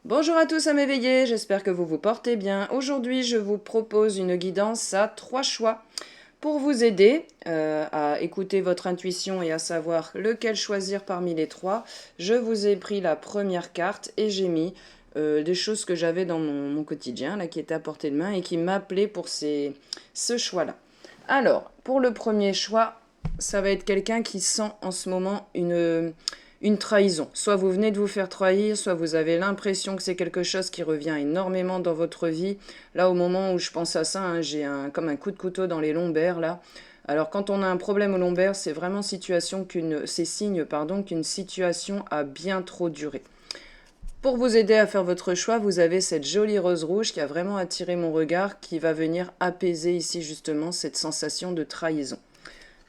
Bonjour à tous à m'éveiller, j'espère que vous vous portez bien. Aujourd'hui, je vous propose une guidance à 3 choix pour vous aider à écouter votre intuition et à savoir lequel choisir parmi les trois. Je vous ai pris la première carte et j'ai mis des choses que j'avais dans mon quotidien, là, qui étaient à portée de main et qui m'appelaient pour ce choix-là. Alors, pour le premier choix, ça va être quelqu'un qui sent en ce moment une trahison. Soit vous venez de vous faire trahir, soit vous avez l'impression que c'est quelque chose qui revient énormément dans votre vie. Là, au moment où je pense à ça, hein, j'ai comme un coup de couteau dans les lombaires, là. Alors, quand on a un problème aux lombaires, c'est vraiment c'est signe, pardon, qu'une situation a bien trop duré. Pour vous aider à faire votre choix, vous avez cette jolie rose rouge qui a vraiment attiré mon regard, qui va venir apaiser ici justement cette sensation de trahison.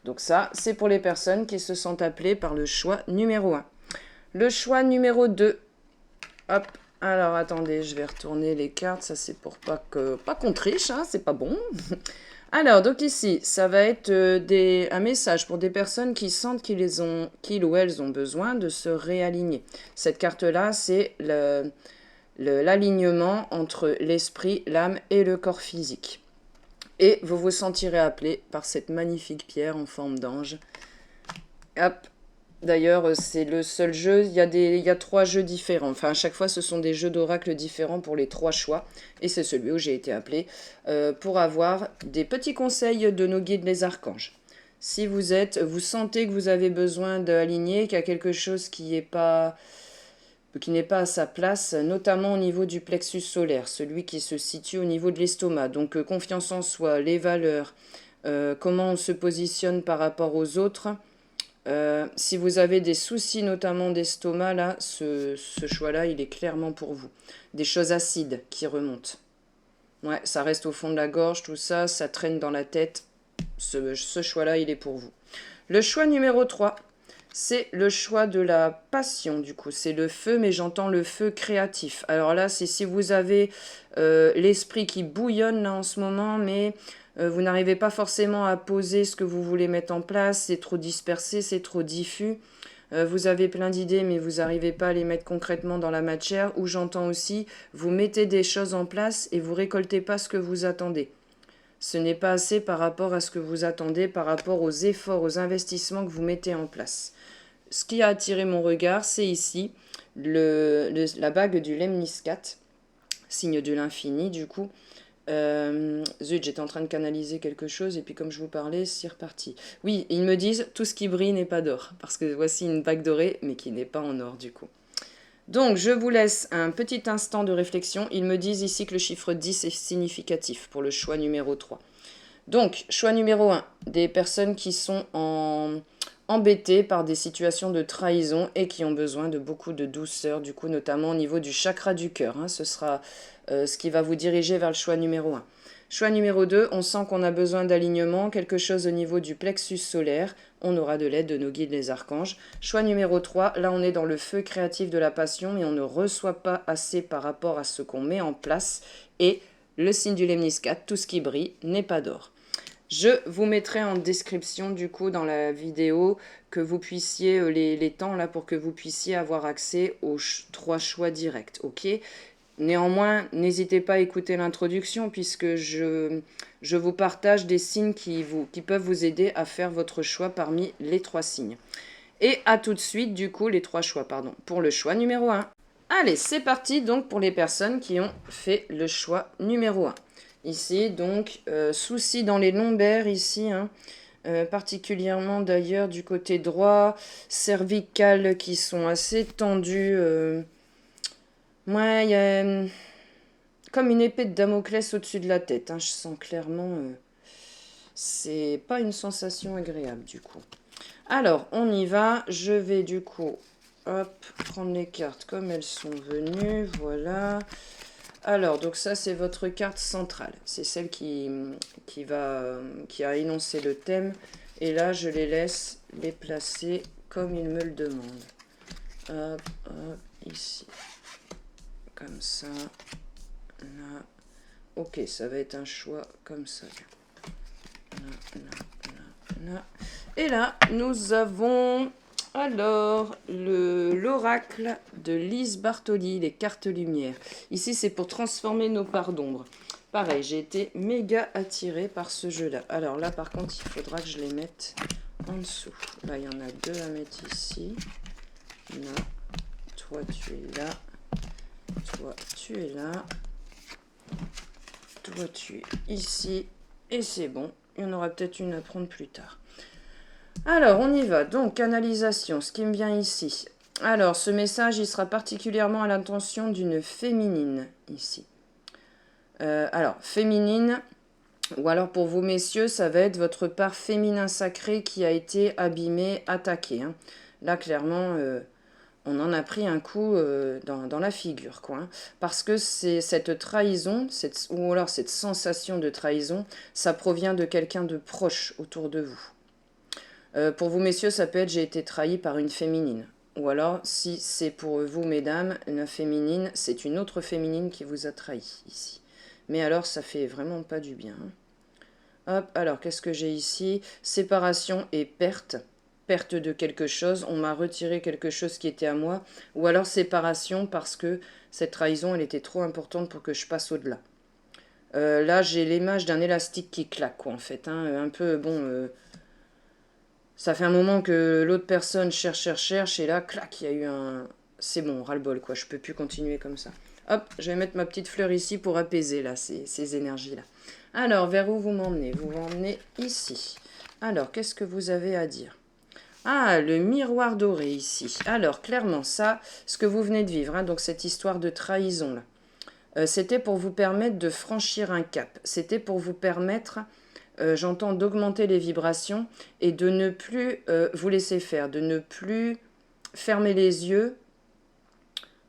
Donc ça, c'est pour les personnes qui se sentent appelées par le choix numéro 1. Le choix numéro 2. Hop, alors attendez, je vais retourner les cartes, ça c'est pour pas qu'on triche, hein, c'est pas bon. Alors, donc ici, ça va être un message pour des personnes qui sentent qu'ils ou elles ont besoin de se réaligner. Cette carte-là, c'est l'alignement entre l'esprit, l'âme et le corps physique. Et vous vous sentirez appelé par cette magnifique pierre en forme d'ange. Hop. D'ailleurs, c'est le seul jeu. Il y a 3 jeux différents. Enfin, à chaque fois, ce sont des jeux d'oracle différents pour les 3 choix. Et c'est celui où j'ai été appelé pour avoir des petits conseils de nos guides les archanges. Si vous sentez que vous avez besoin d'aligner, qu'il y a quelque chose qui n'est pas à sa place, notamment au niveau du plexus solaire, celui qui se situe au niveau de l'estomac. Donc confiance en soi, les valeurs, comment on se positionne par rapport aux autres. Si vous avez des soucis notamment d'estomac, là, ce choix-là, il est clairement pour vous. Des choses acides qui remontent. Ouais, ça reste au fond de la gorge, tout ça, ça traîne dans la tête. Ce choix-là, il est pour vous. Le choix numéro 3, c'est le choix de la passion, du coup. C'est le feu, mais j'entends le feu créatif. Alors là, c'est si vous avez l'esprit qui bouillonne là en ce moment, mais vous n'arrivez pas forcément à poser ce que vous voulez mettre en place. C'est trop dispersé, c'est trop diffus. Vous avez plein d'idées, mais vous n'arrivez pas à les mettre concrètement dans la matière. Ou j'entends aussi, vous mettez des choses en place et vous récoltez pas ce que vous attendez. Ce n'est pas assez par rapport à ce que vous attendez, par rapport aux efforts, aux investissements que vous mettez en place. Ce qui a attiré mon regard, c'est ici la bague du lemniscat, signe de l'infini du coup. Zut, j'étais en train de canaliser quelque chose et puis comme je vous parlais, c'est reparti. Oui, ils me disent tout ce qui brille n'est pas d'or, parce que voici une bague dorée mais qui n'est pas en or du coup. Donc, je vous laisse un petit instant de réflexion. Ils me disent ici que le chiffre 10 est significatif pour le choix numéro 3. Donc, choix numéro 1, des personnes qui sont embêtées par des situations de trahison et qui ont besoin de beaucoup de douceur, du coup, notamment au niveau du chakra du cœur. Hein. Ce sera ce qui va vous diriger vers le choix numéro 1. Choix numéro 2, on sent qu'on a besoin d'alignement, quelque chose au niveau du plexus solaire. On aura de l'aide de nos guides les archanges. Choix numéro 3, là on est dans le feu créatif de la passion et on ne reçoit pas assez par rapport à ce qu'on met en place. Et le signe du lemniscat, tout ce qui brille n'est pas d'or. Je vous mettrai en description du coup dans la vidéo que vous puissiez, les temps là pour que vous puissiez avoir accès aux 3 choix directs, ok? Néanmoins, n'hésitez pas à écouter l'introduction puisque je vous partage des signes qui peuvent vous aider à faire votre choix parmi les 3 signes. Et à tout de suite, du coup, les 3 choix, pardon, pour le choix numéro 1. Allez, c'est parti donc pour les personnes qui ont fait le choix numéro 1. Ici, donc, soucis dans les lombaires, ici, hein, particulièrement d'ailleurs du côté droit, cervicales qui sont assez tendues. Ouais, il y a comme une épée de Damoclès au-dessus de la tête. Hein, je sens clairement. C'est pas une sensation agréable du coup. Alors, on y va. Je vais du coup, hop, prendre les cartes comme elles sont venues. Voilà. Alors, donc ça, c'est votre carte centrale. C'est celle qui a énoncé le thème. Et là, je les laisse les placer comme il me le demande. Hop, hop, ici. Comme ça. Là. Ok, ça va être un choix comme ça. Là, là, là, là. Et là, nous avons alors l'oracle de Lise Bartoli, les cartes lumière. Ici, c'est pour transformer nos parts d'ombre. Pareil, j'ai été méga attirée par ce jeu-là. Alors là, par contre, il faudra que je les mette en dessous. Là, il y en a deux à mettre ici. Là, toi, tu es là. Toi, tu es là. Toi, tu es ici. Et c'est bon. Il y en aura peut-être une à prendre plus tard. Alors, on y va. Donc, canalisation, ce qui me vient ici. Alors, ce message, il sera particulièrement à l'intention d'une féminine, ici. Alors, féminine, ou alors pour vous, messieurs, ça va être votre part féminin sacré qui a été abîmée, attaquée. Hein. Là, clairement, on en a pris un coup dans la figure, quoi. Hein. Parce que c'est cette trahison, ou alors cette sensation de trahison, ça provient de quelqu'un de proche autour de vous. Pour vous, messieurs, ça peut être j'ai été trahi par une féminine. Ou alors, si c'est pour vous, mesdames, une féminine, c'est une autre féminine qui vous a trahi ici. Mais alors, ça fait vraiment pas du bien. Hein. Hop, alors, qu'est-ce que j'ai ici? Séparation et perte. Perte de quelque chose. On m'a retiré quelque chose qui était à moi. Ou alors, séparation parce que cette trahison, elle était trop importante pour que je passe au-delà. Là, j'ai l'image d'un élastique qui claque, quoi, en fait. Hein. Un peu, bon... Ça fait un moment que l'autre personne cherche, et là, clac, il y a eu un... C'est bon, ras-le-bol, quoi, je peux plus continuer comme ça. Hop, je vais mettre ma petite fleur ici pour apaiser, là, ces énergies-là. Alors, vers où vous m'emmenez? Vous m'emmenez ici. Alors, qu'est-ce que vous avez à dire? Ah, le miroir doré, ici. Alors, clairement, ça, ce que vous venez de vivre, hein, donc cette histoire de trahison, là, c'était pour vous permettre de franchir un cap. C'était pour vous permettre... j'entends d'augmenter les vibrations et de ne plus vous laisser faire, de ne plus fermer les yeux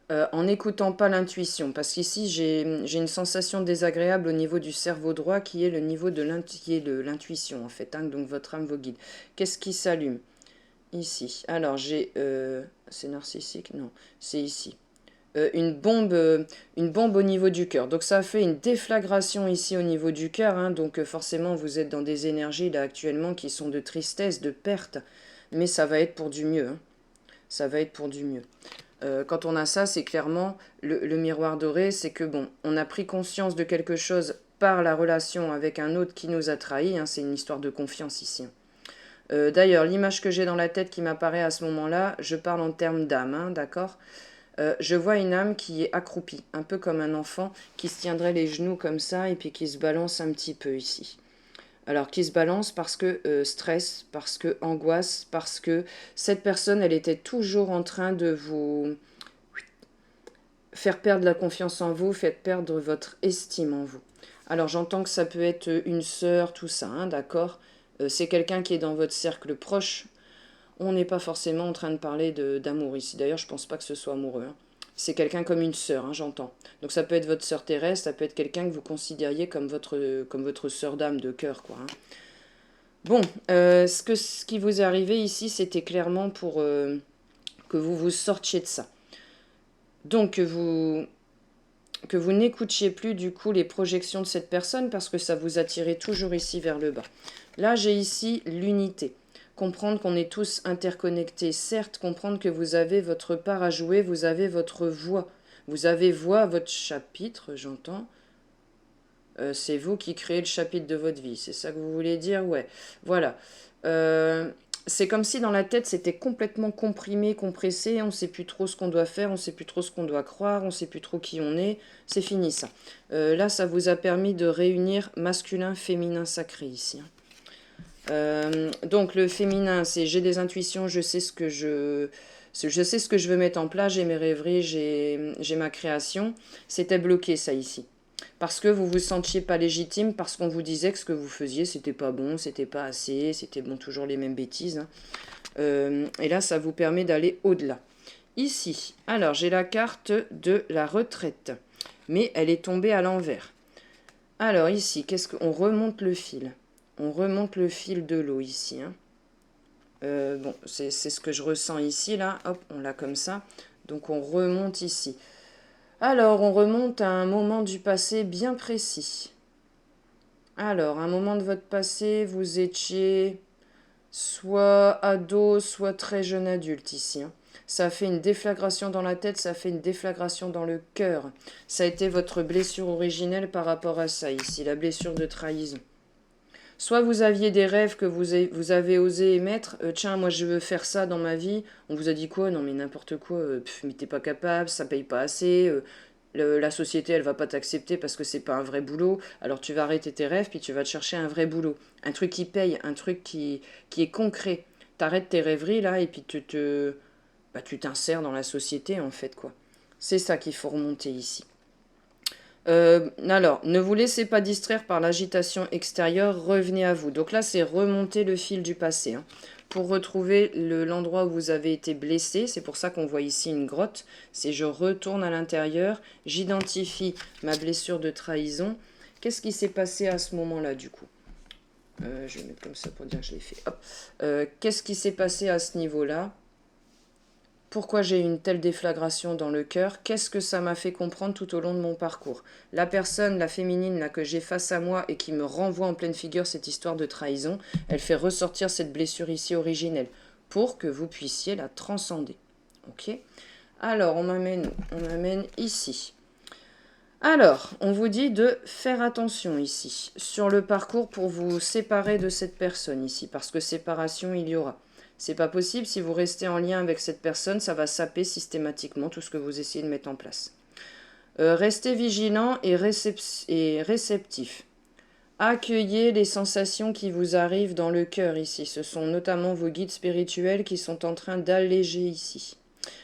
en n'écoutant pas l'intuition. Parce qu'ici, j'ai une sensation désagréable au niveau du cerveau droit qui est le niveau de l'intuition, en fait, hein, donc votre âme, vos guides. Qu'est-ce qui s'allume ici? Alors, j'ai... c'est narcissique? Non, c'est ici. Une bombe au niveau du cœur. Donc ça fait une déflagration ici au niveau du cœur. Hein. Donc forcément, vous êtes dans des énergies là actuellement qui sont de tristesse, de perte. Mais ça va être pour du mieux. Hein. Ça va être pour du mieux. Quand on a ça, c'est clairement le miroir doré. C'est que bon, on a pris conscience de quelque chose par la relation avec un autre qui nous a trahis. Hein. C'est une histoire de confiance ici. D'ailleurs, l'image que j'ai dans la tête qui m'apparaît à ce moment-là, je parle en termes d'âme, hein, d'accord? Je vois une âme qui est accroupie, un peu comme un enfant qui se tiendrait les genoux comme ça et puis qui se balance un petit peu ici. Alors qui se balance parce que stress, parce que angoisse, parce que cette personne, elle était toujours en train de vous faire perdre la confiance en vous, faire perdre votre estime en vous. Alors j'entends que ça peut être une sœur, tout ça, hein, d'accord? C'est quelqu'un qui est dans votre cercle proche. On n'est pas forcément en train de parler d'amour ici. D'ailleurs, je pense pas que ce soit amoureux. Hein. C'est quelqu'un comme une sœur, hein, j'entends. Donc ça peut être votre sœur terrestre, ça peut être quelqu'un que vous considériez comme votre sœur d'âme de cœur, quoi. Hein. Bon, ce qui vous est arrivé ici, c'était clairement pour que vous vous sortiez de ça. Donc que vous n'écoutiez plus du coup les projections de cette personne parce que ça vous attirait toujours ici vers le bas. Là, j'ai ici l'unité. Comprendre qu'on est tous interconnectés, certes, comprendre que vous avez votre part à jouer, vous avez votre voix. Vous avez voix à votre chapitre, j'entends. C'est vous qui créez le chapitre de votre vie, c'est ça que vous voulez dire? Ouais, voilà. C'est comme si dans la tête, c'était complètement comprimé, compressé, on ne sait plus trop ce qu'on doit faire, on ne sait plus trop ce qu'on doit croire, on ne sait plus trop qui on est, c'est fini ça. Là, ça vous a permis de réunir masculin, féminin, sacré ici. Hein. Donc le féminin, c'est j'ai des intuitions, je sais ce que je sais ce que je veux mettre en place, j'ai mes rêveries, j'ai ma création. C'était bloqué ça ici. Parce que vous vous sentiez pas légitime, parce qu'on vous disait que ce que vous faisiez, c'était pas bon, c'était pas assez, c'était bon, toujours les mêmes bêtises. Hein. Et là, ça vous permet d'aller au-delà. Ici, alors j'ai la carte de la retraite, mais elle est tombée à l'envers. Alors ici, qu'est-ce qu'on remonte le fil? On remonte le fil de l'eau ici. Hein. Bon, c'est ce que je ressens ici, là. Hop, on l'a comme ça. Donc on remonte ici. Alors, on remonte à un moment du passé bien précis. Alors, un moment de votre passé, vous étiez soit ado, soit très jeune adulte ici. Hein. Ça a fait une déflagration dans la tête, ça a fait une déflagration dans le cœur. Ça a été votre blessure originelle par rapport à ça ici, la blessure de trahison. Soit vous aviez des rêves que vous avez osé émettre, tiens, moi je veux faire ça dans ma vie. On vous a dit quoi? Non mais n'importe quoi, mais t'es pas capable, ça paye pas assez, la société elle va pas t'accepter parce que c'est pas un vrai boulot. Alors tu vas arrêter tes rêves puis tu vas te chercher un vrai boulot. Un truc qui paye, un truc qui est concret. T'arrêtes tes rêveries là et puis tu t'insères dans la société en fait quoi. C'est ça qu'il faut remonter ici. Alors, ne vous laissez pas distraire par l'agitation extérieure, revenez à vous. Donc là, c'est remonter le fil du passé. Hein, pour retrouver l'endroit où vous avez été blessé. C'est pour ça qu'on voit ici une grotte. C'est je retourne à l'intérieur, j'identifie ma blessure de trahison. Qu'est-ce qui s'est passé à ce moment-là du coup? Je vais mettre comme ça pour dire que je l'ai fait. Hop. Qu'est-ce qui s'est passé à ce niveau-là? Pourquoi j'ai eu une telle déflagration dans le cœur? Qu'est-ce que ça m'a fait comprendre tout au long de mon parcours? La personne, la féminine là, que j'ai face à moi et qui me renvoie en pleine figure cette histoire de trahison, elle fait ressortir cette blessure ici originelle pour que vous puissiez la transcender. Ok? Alors, on m'amène ici. Alors, on vous dit de faire attention ici, sur le parcours pour vous séparer de cette personne ici, parce que séparation, il y aura. C'est pas possible, si vous restez en lien avec cette personne, ça va saper systématiquement tout ce que vous essayez de mettre en place. Restez vigilant et réceptif. Accueillez les sensations qui vous arrivent dans le cœur ici. Ce sont notamment vos guides spirituels qui sont en train d'alléger ici.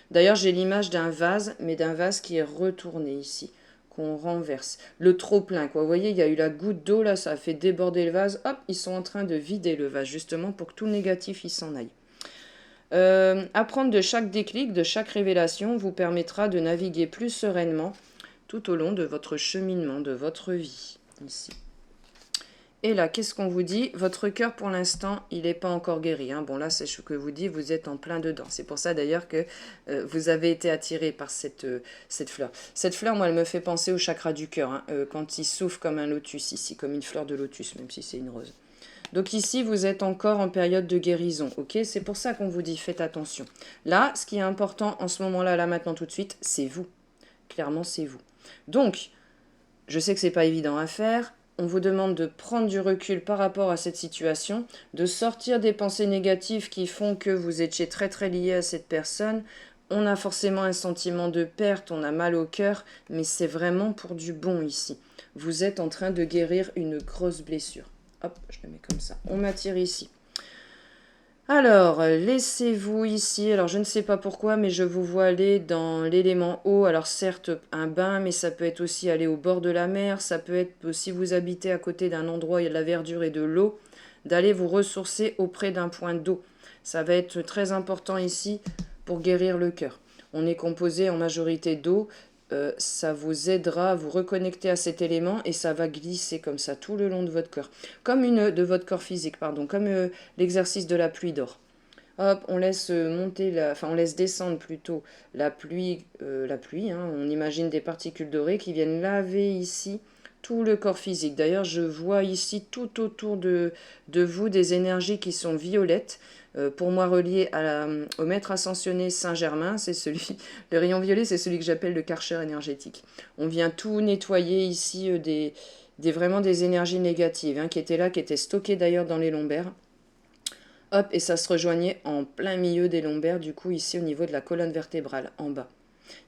D'ailleurs, j'ai l'image d'un vase, mais d'un vase qui est retourné ici, qu'on renverse. Le trop-plein, quoi. Vous voyez, il y a eu la goutte d'eau, là, ça a fait déborder le vase. Hop, ils sont en train de vider le vase, justement, pour que tout négatif, il s'en aille. Apprendre de chaque déclic, de chaque révélation, vous permettra de naviguer plus sereinement tout au long de votre cheminement, de votre vie, ici. Et là, qu'est-ce qu'on vous dit? Votre cœur, pour l'instant, il n'est pas encore guéri. Hein. Bon, là, c'est ce que vous dit, vous êtes en plein dedans. C'est pour ça, d'ailleurs, que vous avez été attiré par cette fleur. Cette fleur, moi, elle me fait penser au chakra du cœur, hein, quand il s'ouvre comme un lotus, ici, comme une fleur de lotus, même si c'est une rose. Donc ici, vous êtes encore en période de guérison, ok? C'est pour ça qu'on vous dit, faites attention. Là, ce qui est important en ce moment-là, là maintenant, tout de suite, c'est vous. Clairement, c'est vous. Donc, je sais que c'est pas évident à faire. On vous demande de prendre du recul par rapport à cette situation, de sortir des pensées négatives qui font que vous étiez très très lié à cette personne. On a forcément un sentiment de perte, on a mal au cœur, mais c'est vraiment pour du bon ici. Vous êtes en train de guérir une grosse blessure. Hop, je le mets comme ça. On m'attire ici. Alors, laissez-vous ici. Alors, je ne sais pas pourquoi, mais je vous vois aller dans l'élément eau. Alors, certes, un bain, mais ça peut être aussi aller au bord de la mer. Ça peut être, si vous habitez à côté d'un endroit où il y a de la verdure et de l'eau, d'aller vous ressourcer auprès d'un point d'eau. Ça va être très important ici pour guérir le cœur. On est composé en majorité d'eau. Ça vous aidera à vous reconnecter à cet élément et ça va glisser comme ça tout le long de votre corps. De votre corps physique, pardon, comme l'exercice de la pluie d'or. Hop, on laisse on laisse descendre plutôt la pluie, hein, on imagine des particules dorées qui viennent laver ici tout le corps physique. D'ailleurs, je vois ici tout autour de vous des énergies qui sont violettes. Pour moi, relié au maître ascensionné Saint-Germain, le rayon violet, c'est celui que j'appelle le Karcher énergétique. On vient tout nettoyer ici vraiment des énergies négatives, hein, qui étaient là, qui étaient stockées d'ailleurs dans les lombaires. Hop, et ça se rejoignait en plein milieu des lombaires, du coup, ici au niveau de la colonne vertébrale, en bas.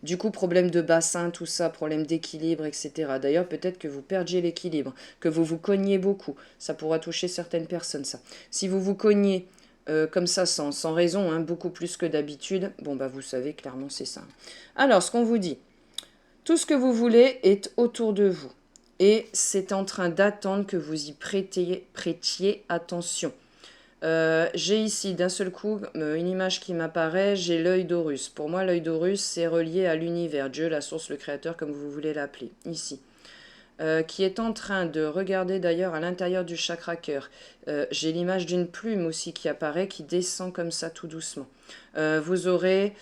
Du coup, problème de bassin, tout ça, problème d'équilibre, etc. D'ailleurs, peut-être que vous perdiez l'équilibre, que vous vous cogniez beaucoup. Ça pourra toucher certaines personnes, ça. Si vous vous cognez comme ça, sans raison, hein, beaucoup plus que d'habitude, bon, bah vous savez, clairement, c'est ça. Alors, ce qu'on vous dit, tout ce que vous voulez est autour de vous. Et c'est en train d'attendre que vous y prêtiez attention. J'ai ici d'un seul coup une image qui m'apparaît, j'ai l'œil d'Horus. Pour moi, l'œil d'Horus, c'est relié à l'univers, Dieu, la source, le créateur, comme vous voulez l'appeler, ici. Qui est en train de regarder d'ailleurs à l'intérieur du chakra cœur. J'ai l'image d'une plume aussi qui apparaît, qui descend comme ça tout doucement. Vous aurez...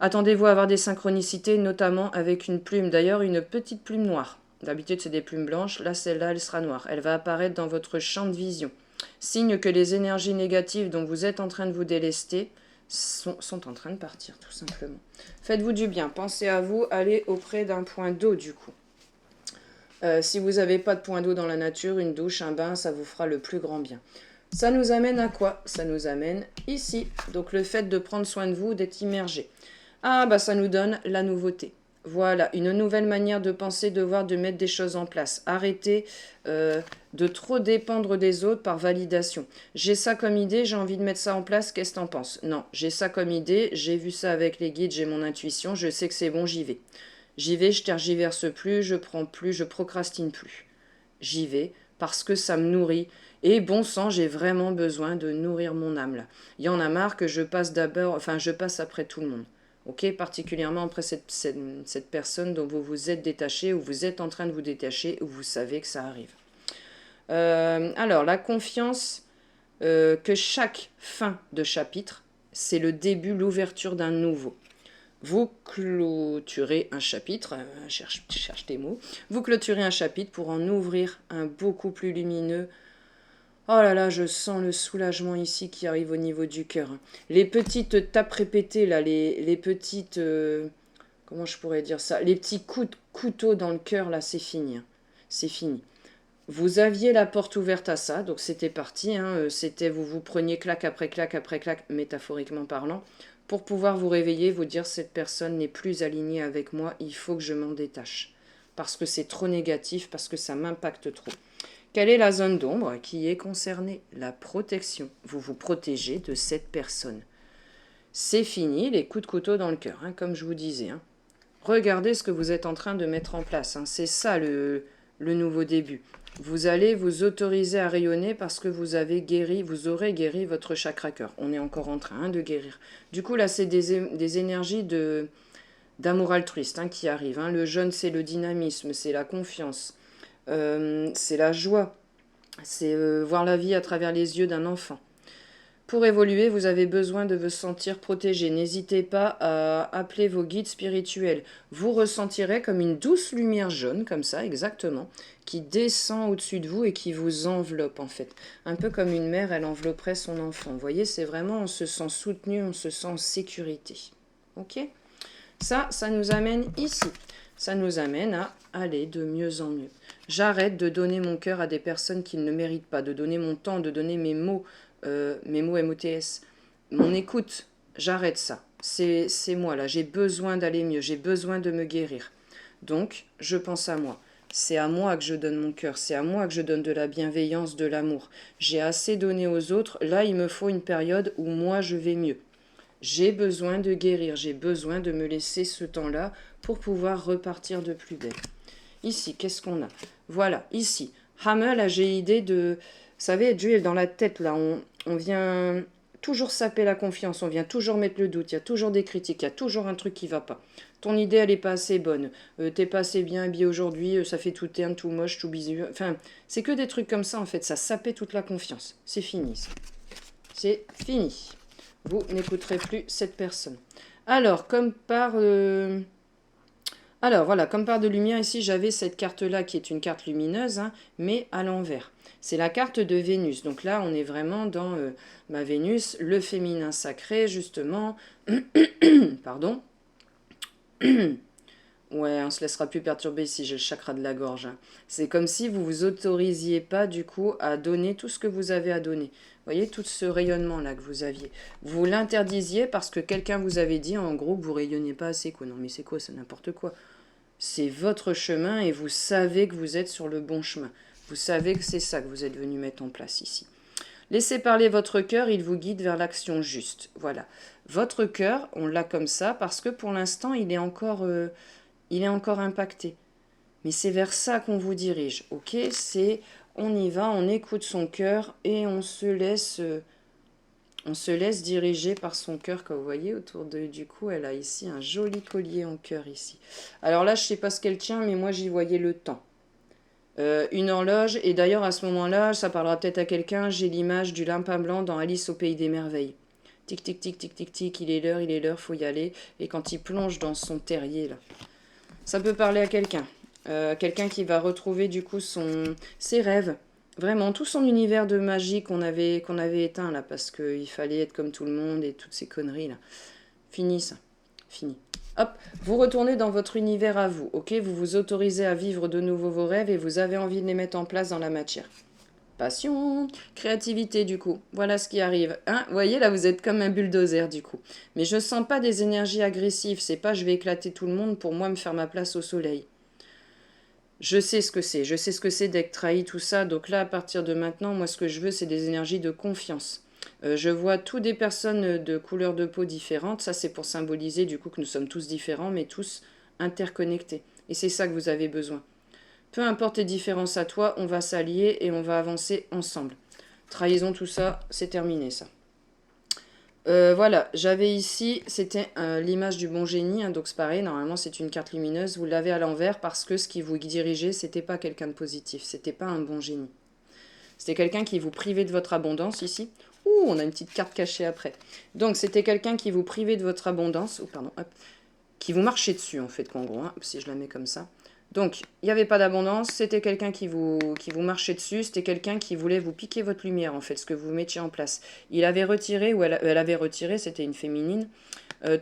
Attendez-vous à avoir des synchronicités, notamment avec une plume, d'ailleurs une petite plume noire. D'habitude, c'est des plumes blanches, là, celle-là, elle sera noire. Elle va apparaître dans votre champ de vision. Signe que les énergies négatives dont vous êtes en train de vous délester sont en train de partir, tout simplement. Faites-vous du bien, pensez à vous, allez auprès d'un point d'eau, du coup. Si vous n'avez pas de point d'eau dans la nature, une douche, un bain, ça vous fera le plus grand bien. Ça nous amène à quoi? Ça nous amène ici. Donc le fait de prendre soin de vous, d'être immergé. Ah, bah ça nous donne la nouveauté. Voilà, une nouvelle manière de penser, de voir, de mettre des choses en place. Arrêtez de trop dépendre des autres par validation. J'ai ça comme idée, j'ai envie de mettre ça en place, qu'est-ce que t'en penses? Non, j'ai ça comme idée, j'ai vu ça avec les guides, j'ai mon intuition, je sais que c'est bon, j'y vais. J'y vais, je tergiverse plus, je prends plus, je procrastine plus. J'y vais parce que ça me nourrit. Et bon sang, j'ai vraiment besoin de nourrir mon âme là. Il y en a marre que je passe d'abord, enfin je passe après tout le monde. Ok, particulièrement après cette personne dont vous vous êtes détaché ou vous êtes en train de vous détacher ou vous savez que ça arrive. Alors, la confiance que chaque fin de chapitre, c'est le début, l'ouverture d'un nouveau. Vous clôturez un chapitre, cherche tes mots, vous clôturez un chapitre pour en ouvrir un beaucoup plus lumineux. Oh là là, je sens le soulagement ici qui arrive au niveau du cœur. Les petites tapes répétées, là, les petites... comment je pourrais dire ça? Les petits coups de couteau dans le cœur, là, c'est fini. Hein. C'est fini. Vous aviez la porte ouverte à ça, donc c'était parti. Hein, c'était vous preniez claque après claque, métaphoriquement parlant, pour pouvoir vous réveiller, vous dire cette personne n'est plus alignée avec moi, il faut que je m'en détache. Parce que c'est trop négatif, parce que ça m'impacte trop. Quelle est la zone d'ombre qui est concernée? La protection. Vous vous protégez de cette personne. C'est fini, les coups de couteau dans le cœur, hein, comme je vous disais. Hein. Regardez ce que vous êtes en train de mettre en place. Hein. C'est ça le nouveau début. Vous allez vous autoriser à rayonner parce que vous aurez guéri votre chakra cœur. On est encore en train de guérir. Du coup, là, c'est des énergies d'amour altruiste hein, qui arrivent. Hein. Le jeune, c'est le dynamisme, c'est la confiance, c'est la joie, c'est voir la vie à travers les yeux d'un enfant. Pour évoluer, vous avez besoin de vous sentir protégé. N'hésitez pas à appeler vos guides spirituels. Vous ressentirez comme une douce lumière jaune, comme ça, exactement, qui descend au-dessus de vous et qui vous enveloppe, en fait. Un peu comme une mère, elle envelopperait son enfant. Vous voyez, c'est vraiment, on se sent soutenu, on se sent en sécurité. Ok? Ça nous amène ici. Ça nous amène à aller de mieux en mieux. J'arrête de donner mon cœur à des personnes qui ne méritent pas, de donner mon temps, de donner mes mots MOTS, mon écoute, j'arrête ça. C'est moi là, j'ai besoin d'aller mieux, j'ai besoin de me guérir. Donc, je pense à moi. C'est à moi que je donne mon cœur, c'est à moi que je donne de la bienveillance, de l'amour. J'ai assez donné aux autres, là il me faut une période où moi je vais mieux. J'ai besoin de guérir, j'ai besoin de me laisser ce temps-là pour pouvoir repartir de plus belle. Ici, qu'est-ce qu'on a? Voilà, ici. Hamel, là j'ai idée de... Vous savez, Jules, dans la tête, là, on vient toujours saper la confiance, on vient toujours mettre le doute, il y a toujours des critiques, il y a toujours un truc qui va pas. Ton idée, elle n'est pas assez bonne. T'es pas assez bien habillé aujourd'hui, ça fait tout terne, tout moche, tout bisu. Enfin, c'est que des trucs comme ça, en fait, ça sapait toute la confiance. C'est fini, ça. C'est fini. Vous n'écouterez plus cette personne. Alors, comme par... Alors voilà, comme par de lumière, ici j'avais cette carte-là qui est une carte lumineuse, hein, mais à l'envers. C'est la carte de Vénus. Donc là, on est vraiment dans ma Vénus, le féminin sacré, justement. Pardon. Ouais, on se laissera plus perturber si j'ai le chakra de la gorge. Hein. C'est comme si vous vous autorisiez pas, du coup, à donner tout ce que vous avez à donner. Vous voyez, tout ce rayonnement-là que vous aviez. Vous l'interdisiez parce que quelqu'un vous avait dit, en gros, que vous rayonnez pas assez, quoi. Non, mais c'est quoi, c'est n'importe quoi. C'est votre chemin et vous savez que vous êtes sur le bon chemin. Vous savez que c'est ça que vous êtes venu mettre en place ici. Laissez parler votre cœur, il vous guide vers l'action juste. Voilà. Votre cœur, on l'a comme ça parce que pour l'instant, il est encore impacté. Mais c'est vers ça qu'on vous dirige. Ok, c'est on y va, on écoute son cœur et on se laisse diriger par son cœur, comme vous voyez, autour du cou, elle a ici un joli collier en cœur ici. Alors là, je ne sais pas ce qu'elle tient, mais moi, j'y voyais le temps. Une horloge, et d'ailleurs, à ce moment-là, ça parlera peut-être à quelqu'un, j'ai l'image du lapin blanc dans Alice au Pays des Merveilles. Tic, tic, tic, tic, tic, tic, il est l'heure, faut y aller. Et quand il plonge dans son terrier, là, ça peut parler à quelqu'un. Quelqu'un qui va retrouver, du coup, ses rêves. Vraiment, tout son univers de magie qu'on avait éteint là, parce qu'il fallait être comme tout le monde et toutes ces conneries là. Fini ça. Fini. Hop, vous retournez dans votre univers à vous, ok? Vous vous autorisez à vivre de nouveau vos rêves et vous avez envie de les mettre en place dans la matière. Passion, créativité du coup. Voilà ce qui arrive. Hein, vous voyez, là, vous êtes comme un bulldozer du coup. Mais je sens pas des énergies agressives. C'est pas je vais éclater tout le monde pour moi me faire ma place au soleil. Je sais ce que c'est. Je sais ce que c'est d'être trahi, tout ça. Donc là, à partir de maintenant, moi, ce que je veux, c'est des énergies de confiance. Je vois toutes des personnes de couleurs de peau différentes. Ça, c'est pour symboliser du coup que nous sommes tous différents, mais tous interconnectés. Et c'est ça que vous avez besoin. Peu importe les différences à toi, on va s'allier et on va avancer ensemble. Trahison, tout ça, c'est terminé ça. Voilà, j'avais ici, c'était l'image du bon génie, hein, donc c'est pareil, normalement c'est une carte lumineuse, vous l'avez à l'envers parce que ce qui vous dirigeait, c'était pas quelqu'un de positif, c'était pas un bon génie. C'était quelqu'un qui vous privait de votre abondance ici. Ouh, on a une petite carte cachée après. Donc c'était quelqu'un qui vous privait de votre abondance, pardon, hop, qui vous marchait dessus en fait, qu'en gros, hein, si je la mets comme ça. Donc, il n'y avait pas d'abondance, c'était quelqu'un qui vous marchait dessus, c'était quelqu'un qui voulait vous piquer votre lumière, en fait, ce que vous mettiez en place. Il avait retiré, ou elle avait retiré, c'était une féminine,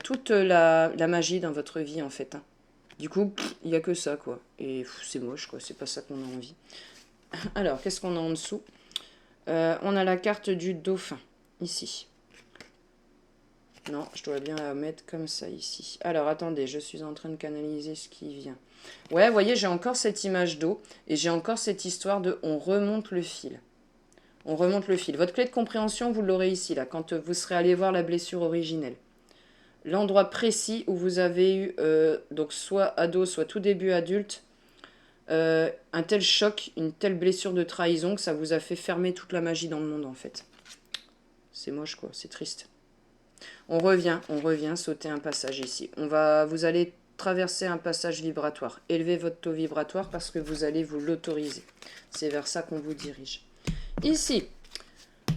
toute la magie dans votre vie, en fait. Hein. Du coup, il n'y a que ça, quoi. Et c'est moche, quoi, c'est pas ça qu'on a envie. Alors, qu'est-ce qu'on a en dessous On a la carte du dauphin, ici. Non, je dois bien la mettre comme ça ici. Alors, attendez, je suis en train de canaliser ce qui vient. Ouais, vous voyez, j'ai encore cette image d'eau et j'ai encore cette histoire de on remonte le fil. On remonte le fil. Votre clé de compréhension, vous l'aurez ici, là, quand vous serez allé voir la blessure originelle. L'endroit précis où vous avez eu, donc soit ado, soit tout début adulte, un tel choc, une telle blessure de trahison que ça vous a fait fermer toute la magie dans le monde, en fait. C'est moche, quoi, c'est triste. On revient, sauter un passage ici. Vous allez traverser un passage vibratoire. Élevez votre taux vibratoire parce que vous allez vous l'autoriser. C'est vers ça qu'on vous dirige. Ici,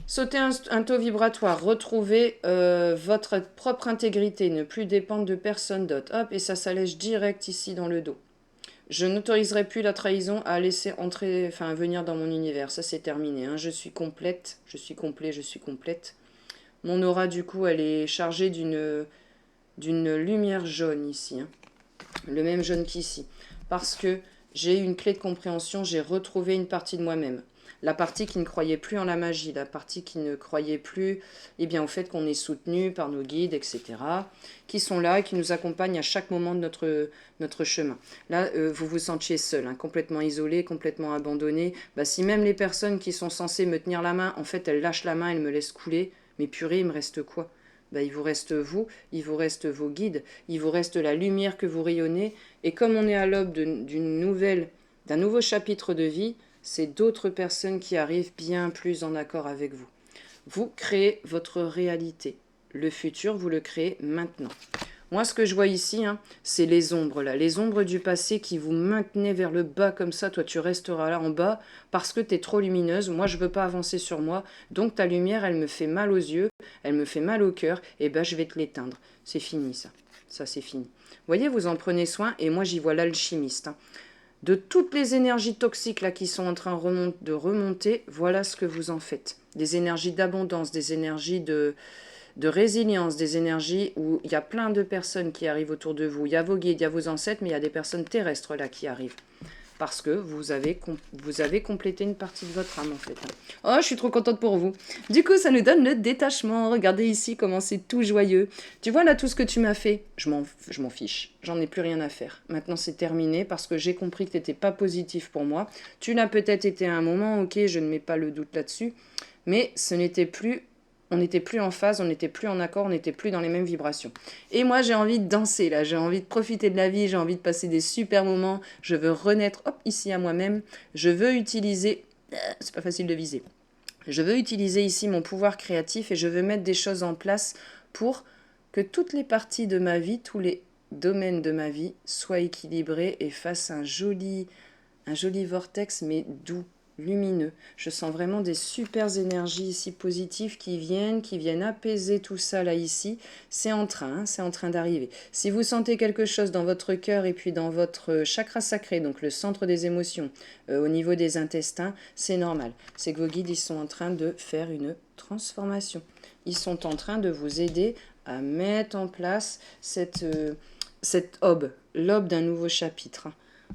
sauter un taux vibratoire, retrouver votre propre intégrité, ne plus dépendre de personne d'autre. Hop, et ça s'allège direct ici dans le dos. Je n'autoriserai plus la trahison à laisser entrer, enfin venir dans mon univers. Ça c'est terminé. Hein. Je suis complète, je suis complet, je suis complète. Mon aura, du coup, elle est chargée d'une lumière jaune ici. Hein. Le même jaune qu'ici. Parce que j'ai eu une clé de compréhension, j'ai retrouvé une partie de moi-même. La partie qui ne croyait plus en la magie, la partie qui ne croyait plus eh bien, au fait qu'on est soutenu par nos guides, etc., qui sont là et qui nous accompagnent à chaque moment de notre chemin. Là, vous vous sentiez seul, hein, complètement isolé, complètement abandonné. Bah, si même les personnes qui sont censées me tenir la main, en fait, elles lâchent la main, elles me laissent couler, mais purée, il me reste quoi? Ben, il vous reste vous, il vous reste vos guides, il vous reste la lumière que vous rayonnez. Et comme on est à l'aube d'un nouveau chapitre de vie, c'est d'autres personnes qui arrivent bien plus en accord avec vous. Vous créez votre réalité. Le futur, vous le créez maintenant. Moi, ce que je vois ici, hein, c'est les ombres, là. Les ombres du passé qui vous maintenaient vers le bas comme ça. Toi, tu resteras là en bas parce que tu es trop lumineuse. Moi, je ne veux pas avancer sur moi. Donc, ta lumière, elle me fait mal aux yeux, elle me fait mal au cœur. Et ben, je vais te l'éteindre. C'est fini, ça. Ça, c'est fini. Vous voyez, vous en prenez soin. Et moi, j'y vois l'alchimiste. Hein. De toutes les énergies toxiques là qui sont en train de remonter, voilà ce que vous en faites. Des énergies d'abondance, des énergies de résilience, des énergies où il y a plein de personnes qui arrivent autour de vous. Il y a vos guides, il y a vos ancêtres, mais il y a des personnes terrestres là qui arrivent. Parce que vous avez complété une partie de votre âme en fait. Oh, je suis trop contente pour vous. Du coup, ça nous donne le détachement. Regardez ici comment c'est tout joyeux. Tu vois là tout ce que tu m'as fait, je m'en fiche. J'en ai plus rien à faire. Maintenant c'est terminé parce que j'ai compris que tu n'étais pas positif pour moi. Tu l'as peut-être été à un moment, ok, je ne mets pas le doute là-dessus. Mais ce n'était plus... On n'était plus en phase, on n'était plus en accord, on n'était plus dans les mêmes vibrations. Et moi, j'ai envie de danser, là. J'ai envie de profiter de la vie, j'ai envie de passer des super moments. Je veux renaître, hop, ici à moi-même. Je veux utiliser... C'est pas facile de viser. Je veux utiliser ici mon pouvoir créatif et je veux mettre des choses en place pour que toutes les parties de ma vie, tous les domaines de ma vie soient équilibrés et fassent un joli vortex, mais doux, lumineux. Je sens vraiment des super énergies ici positives qui viennent apaiser tout ça là ici. C'est en train, hein, c'est en train d'arriver. Si vous sentez quelque chose dans votre cœur et puis dans votre chakra sacré, donc le centre des émotions, au niveau des intestins, c'est normal. C'est que vos guides, ils sont en train de faire une transformation. Ils sont en train de vous aider à mettre en place cette l'aube d'un nouveau chapitre.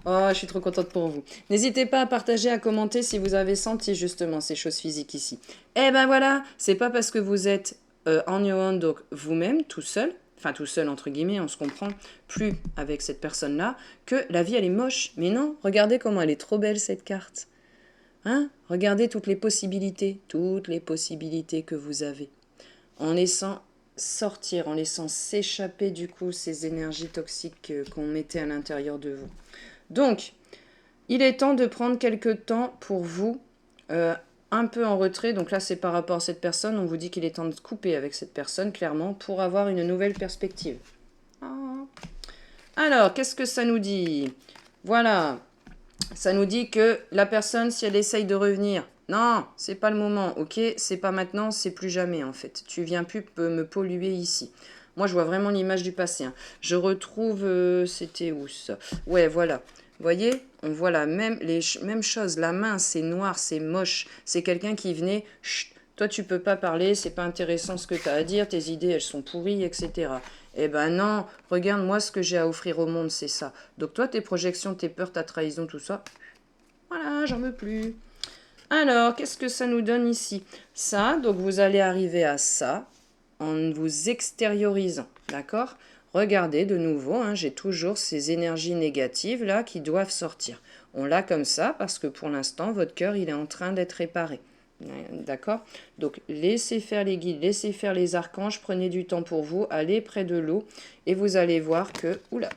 Oh, je suis trop contente pour vous. N'hésitez pas à partager, à commenter si vous avez senti justement ces choses physiques ici. Eh ben voilà, c'est pas parce que vous êtes on your own, donc vous-même, tout seul, enfin tout seul entre guillemets, on se comprend plus avec cette personne-là, que la vie elle est moche. Mais non, regardez comment elle est trop belle cette carte. Hein? Regardez toutes les possibilités que vous avez. En laissant sortir, en laissant s'échapper du coup ces énergies toxiques qu'on mettait à l'intérieur de vous. Donc, il est temps de prendre quelques temps pour vous, un peu en retrait. Donc là, c'est par rapport à cette personne. On vous dit qu'il est temps de couper avec cette personne, clairement, pour avoir une nouvelle perspective. Oh. Alors, qu'est-ce que ça nous dit? Voilà. Ça nous dit que la personne, si elle essaye de revenir, non, c'est pas le moment, ok? C'est pas maintenant, c'est plus jamais, en fait. Tu viens plus me polluer ici. Moi, je vois vraiment l'image du passé. Hein. Je retrouve... c'était où ça? Ouais, voilà. Vous voyez? On voit la même chose. La main, c'est noir, c'est moche. C'est quelqu'un qui venait... Chut, toi, tu peux pas parler, c'est pas intéressant ce que tu as à dire, tes idées, elles sont pourries, etc. Eh ben non, regarde, moi, ce que j'ai à offrir au monde, c'est ça. Donc toi, tes projections, tes peurs, ta trahison, tout ça, voilà, j'en veux plus. Alors, qu'est-ce que ça nous donne ici? Ça, donc vous allez arriver à ça en vous extériorisant, d'accord? Regardez de nouveau, hein, j'ai toujours ces énergies négatives là qui doivent sortir. On l'a comme ça parce que pour l'instant, votre cœur, il est en train d'être réparé. D'accord? Donc, laissez faire les guides, laissez faire les archanges, prenez du temps pour vous, allez près de l'eau et vous allez voir que... Oula!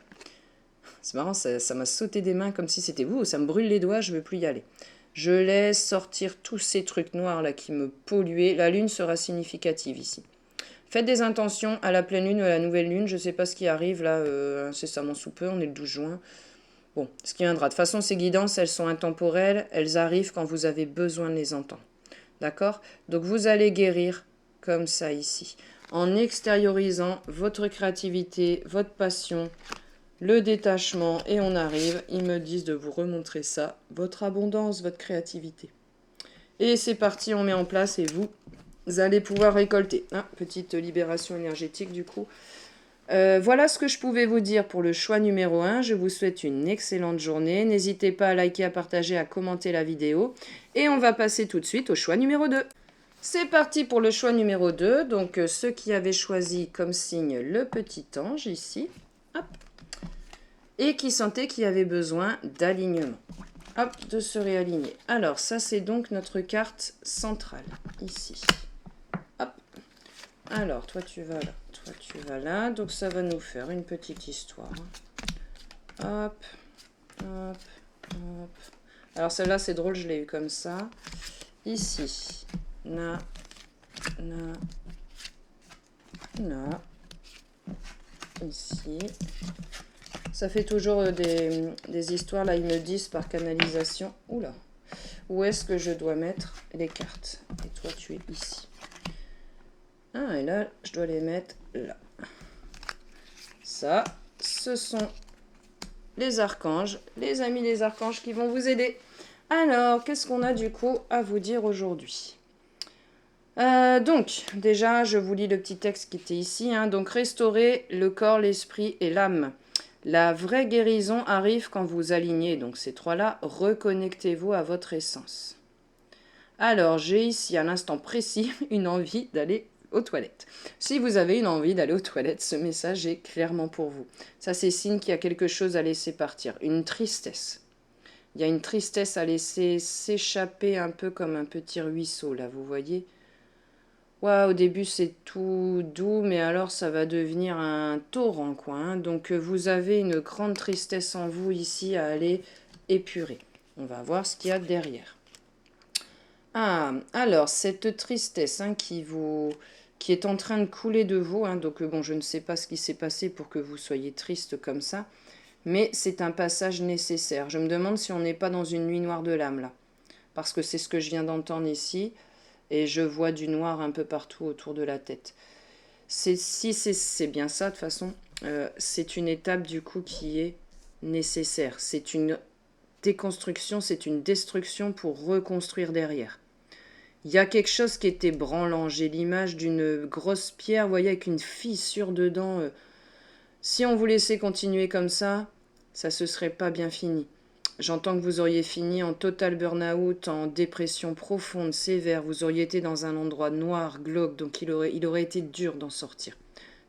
C'est marrant, ça m'a sauté des mains comme si c'était vous, ça me brûle les doigts, je ne veux plus y aller. Je laisse sortir tous ces trucs noirs là qui me polluaient. La lune sera significative ici. Faites des intentions à la pleine lune ou à la nouvelle lune, je ne sais pas ce qui arrive là, incessamment sous peu, on est le 12 juin. Bon, ce qui viendra. De toute façon, ces guidances, elles sont intemporelles, elles arrivent quand vous avez besoin de les entendre. D'accord? Donc vous allez guérir comme ça ici, en extériorisant votre créativité, votre passion, le détachement, et on arrive, ils me disent de vous remontrer ça, votre abondance, votre créativité. Et c'est parti, on met en place et vous allez pouvoir récolter. Hein, petite libération énergétique du coup. Voilà ce que je pouvais vous dire pour le choix numéro 1. Je vous souhaite une excellente journée. N'hésitez pas à liker, à partager, à commenter la vidéo. Et on va passer tout de suite au choix numéro 2. C'est parti pour le choix numéro 2. Donc ceux qui avaient choisi comme signe le petit ange ici. Hop. Et qui sentaient qu'il y avait besoin d'alignement. Hop, de se réaligner. Alors ça c'est donc notre carte centrale ici. Hop. Alors toi tu vas là. Toi, tu vas là, donc ça va nous faire une petite histoire. Hop, hop, hop. Alors celle-là, c'est drôle, je l'ai eu comme ça. Ici, na, na, na. Ici. Ça fait toujours des histoires, là, ils me disent par canalisation. Oula, où est-ce que je dois mettre les cartes? Et toi, tu es ici. Ah, et là, je dois les mettre là. Ça, ce sont les archanges, les amis des archanges qui vont vous aider. Alors, qu'est-ce qu'on a du coup à vous dire aujourd'hui? Donc, déjà, je vous lis le petit texte qui était ici. Hein. Donc, restaurer le corps, l'esprit et l'âme. La vraie guérison arrive quand vous alignez. Donc, ces trois-là, reconnectez-vous à votre essence. Alors, j'ai ici, à l'instant précis, une envie d'aller aux toilettes. Si vous avez une envie d'aller aux toilettes, ce message est clairement pour vous. Ça, c'est signe qu'il y a quelque chose à laisser partir. Une tristesse. Il y a une tristesse à laisser s'échapper un peu comme un petit ruisseau, là, vous voyez? Wow, au début, c'est tout doux, mais alors ça va devenir un torrent, quoi. Hein. Donc, vous avez une grande tristesse en vous ici à aller épurer. On va voir ce qu'il y a derrière. Ah, alors, cette tristesse hein, qui est en train de couler de vous, hein, donc bon, je ne sais pas ce qui s'est passé pour que vous soyez triste comme ça, mais c'est un passage nécessaire. Je me demande si on n'est pas dans une nuit noire de l'âme, là. parce que c'est ce que je viens d'entendre ici, et je vois du noir un peu partout autour de la tête. Si c'est bien ça, de toute façon, c'est une étape du coup qui est nécessaire. C'est une déconstruction, c'est une destruction pour reconstruire derrière. Il y a quelque chose qui était branlant. J'ai l'image d'une grosse pierre, vous voyez, avec une fissure dedans. Si on vous laissait continuer comme ça se serait pas bien fini. J'entends que vous auriez fini en total burn-out, en dépression profonde, sévère. Vous auriez été dans un endroit noir, glauque, donc il aurait été dur d'en sortir.